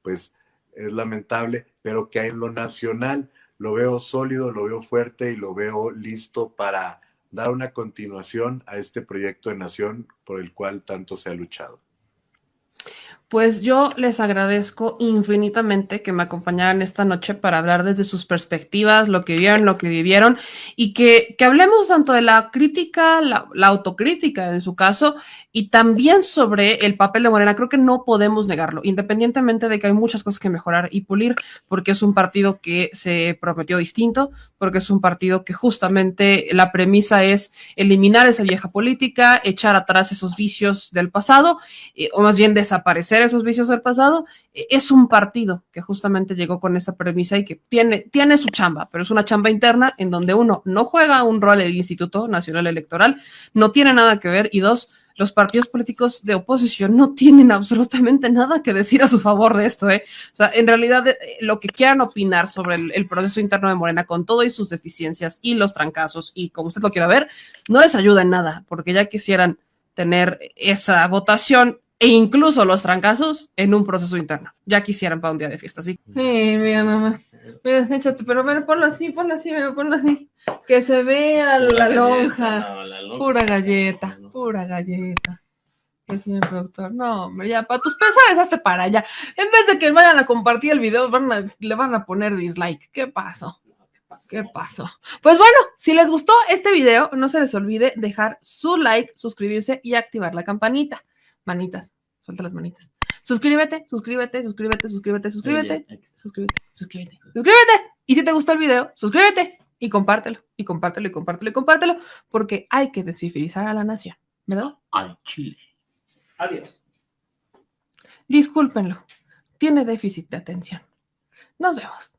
pues es lamentable, pero que en lo nacional lo veo sólido, lo veo fuerte y lo veo listo para dar una continuación a este proyecto de nación por el cual tanto se ha luchado.
Pues yo les agradezco infinitamente que me acompañaran esta noche para hablar desde sus perspectivas, lo que vieron, lo que vivieron, y que hablemos tanto de la crítica, la autocrítica en su caso, y también sobre el papel de Morena. Creo que no podemos negarlo, independientemente de que hay muchas cosas que mejorar y pulir, porque es un partido que se prometió distinto, porque es un partido que justamente la premisa es eliminar esa vieja política, echar atrás esos vicios del pasado, o más bien desaparecer esos vicios del pasado. Es un partido que justamente llegó con esa premisa y que tiene su chamba, pero es una chamba interna en donde uno no juega un rol en el Instituto Nacional Electoral, no tiene nada que ver, y dos, los partidos políticos de oposición no tienen absolutamente nada que decir a su favor de esto, ¿eh? O sea, en realidad, lo que quieran opinar sobre el proceso interno de Morena, con todo y sus deficiencias y los trancazos, y como usted lo quiera ver, no les ayuda en nada, porque ya quisieran tener esa votación e incluso los trancazos en un proceso interno. Ya quisieran para un día de fiesta, ¿sí? Sí, mira, mamá. Mira, échate, pero bueno, ponlo así, mira, ponlo así. Que se vea la lonja. No, la lonja. Pura galleta, pura galleta. El señor productor. No, hombre, ya, para tus pesares, hazte para allá. En vez de que vayan a compartir el video, le van a poner dislike. ¿Qué pasó? ¿Qué pasó? Pues bueno, si les gustó este video, no se les olvide dejar su like, suscribirse y activar la campanita. Manitas, suelta las manitas. Suscríbete. Y si te gustó el video, suscríbete y compártelo, porque hay que descifrizar a la nación, ¿verdad?
Al Chile. Adiós.
Discúlpenlo, tiene déficit de atención. Nos vemos.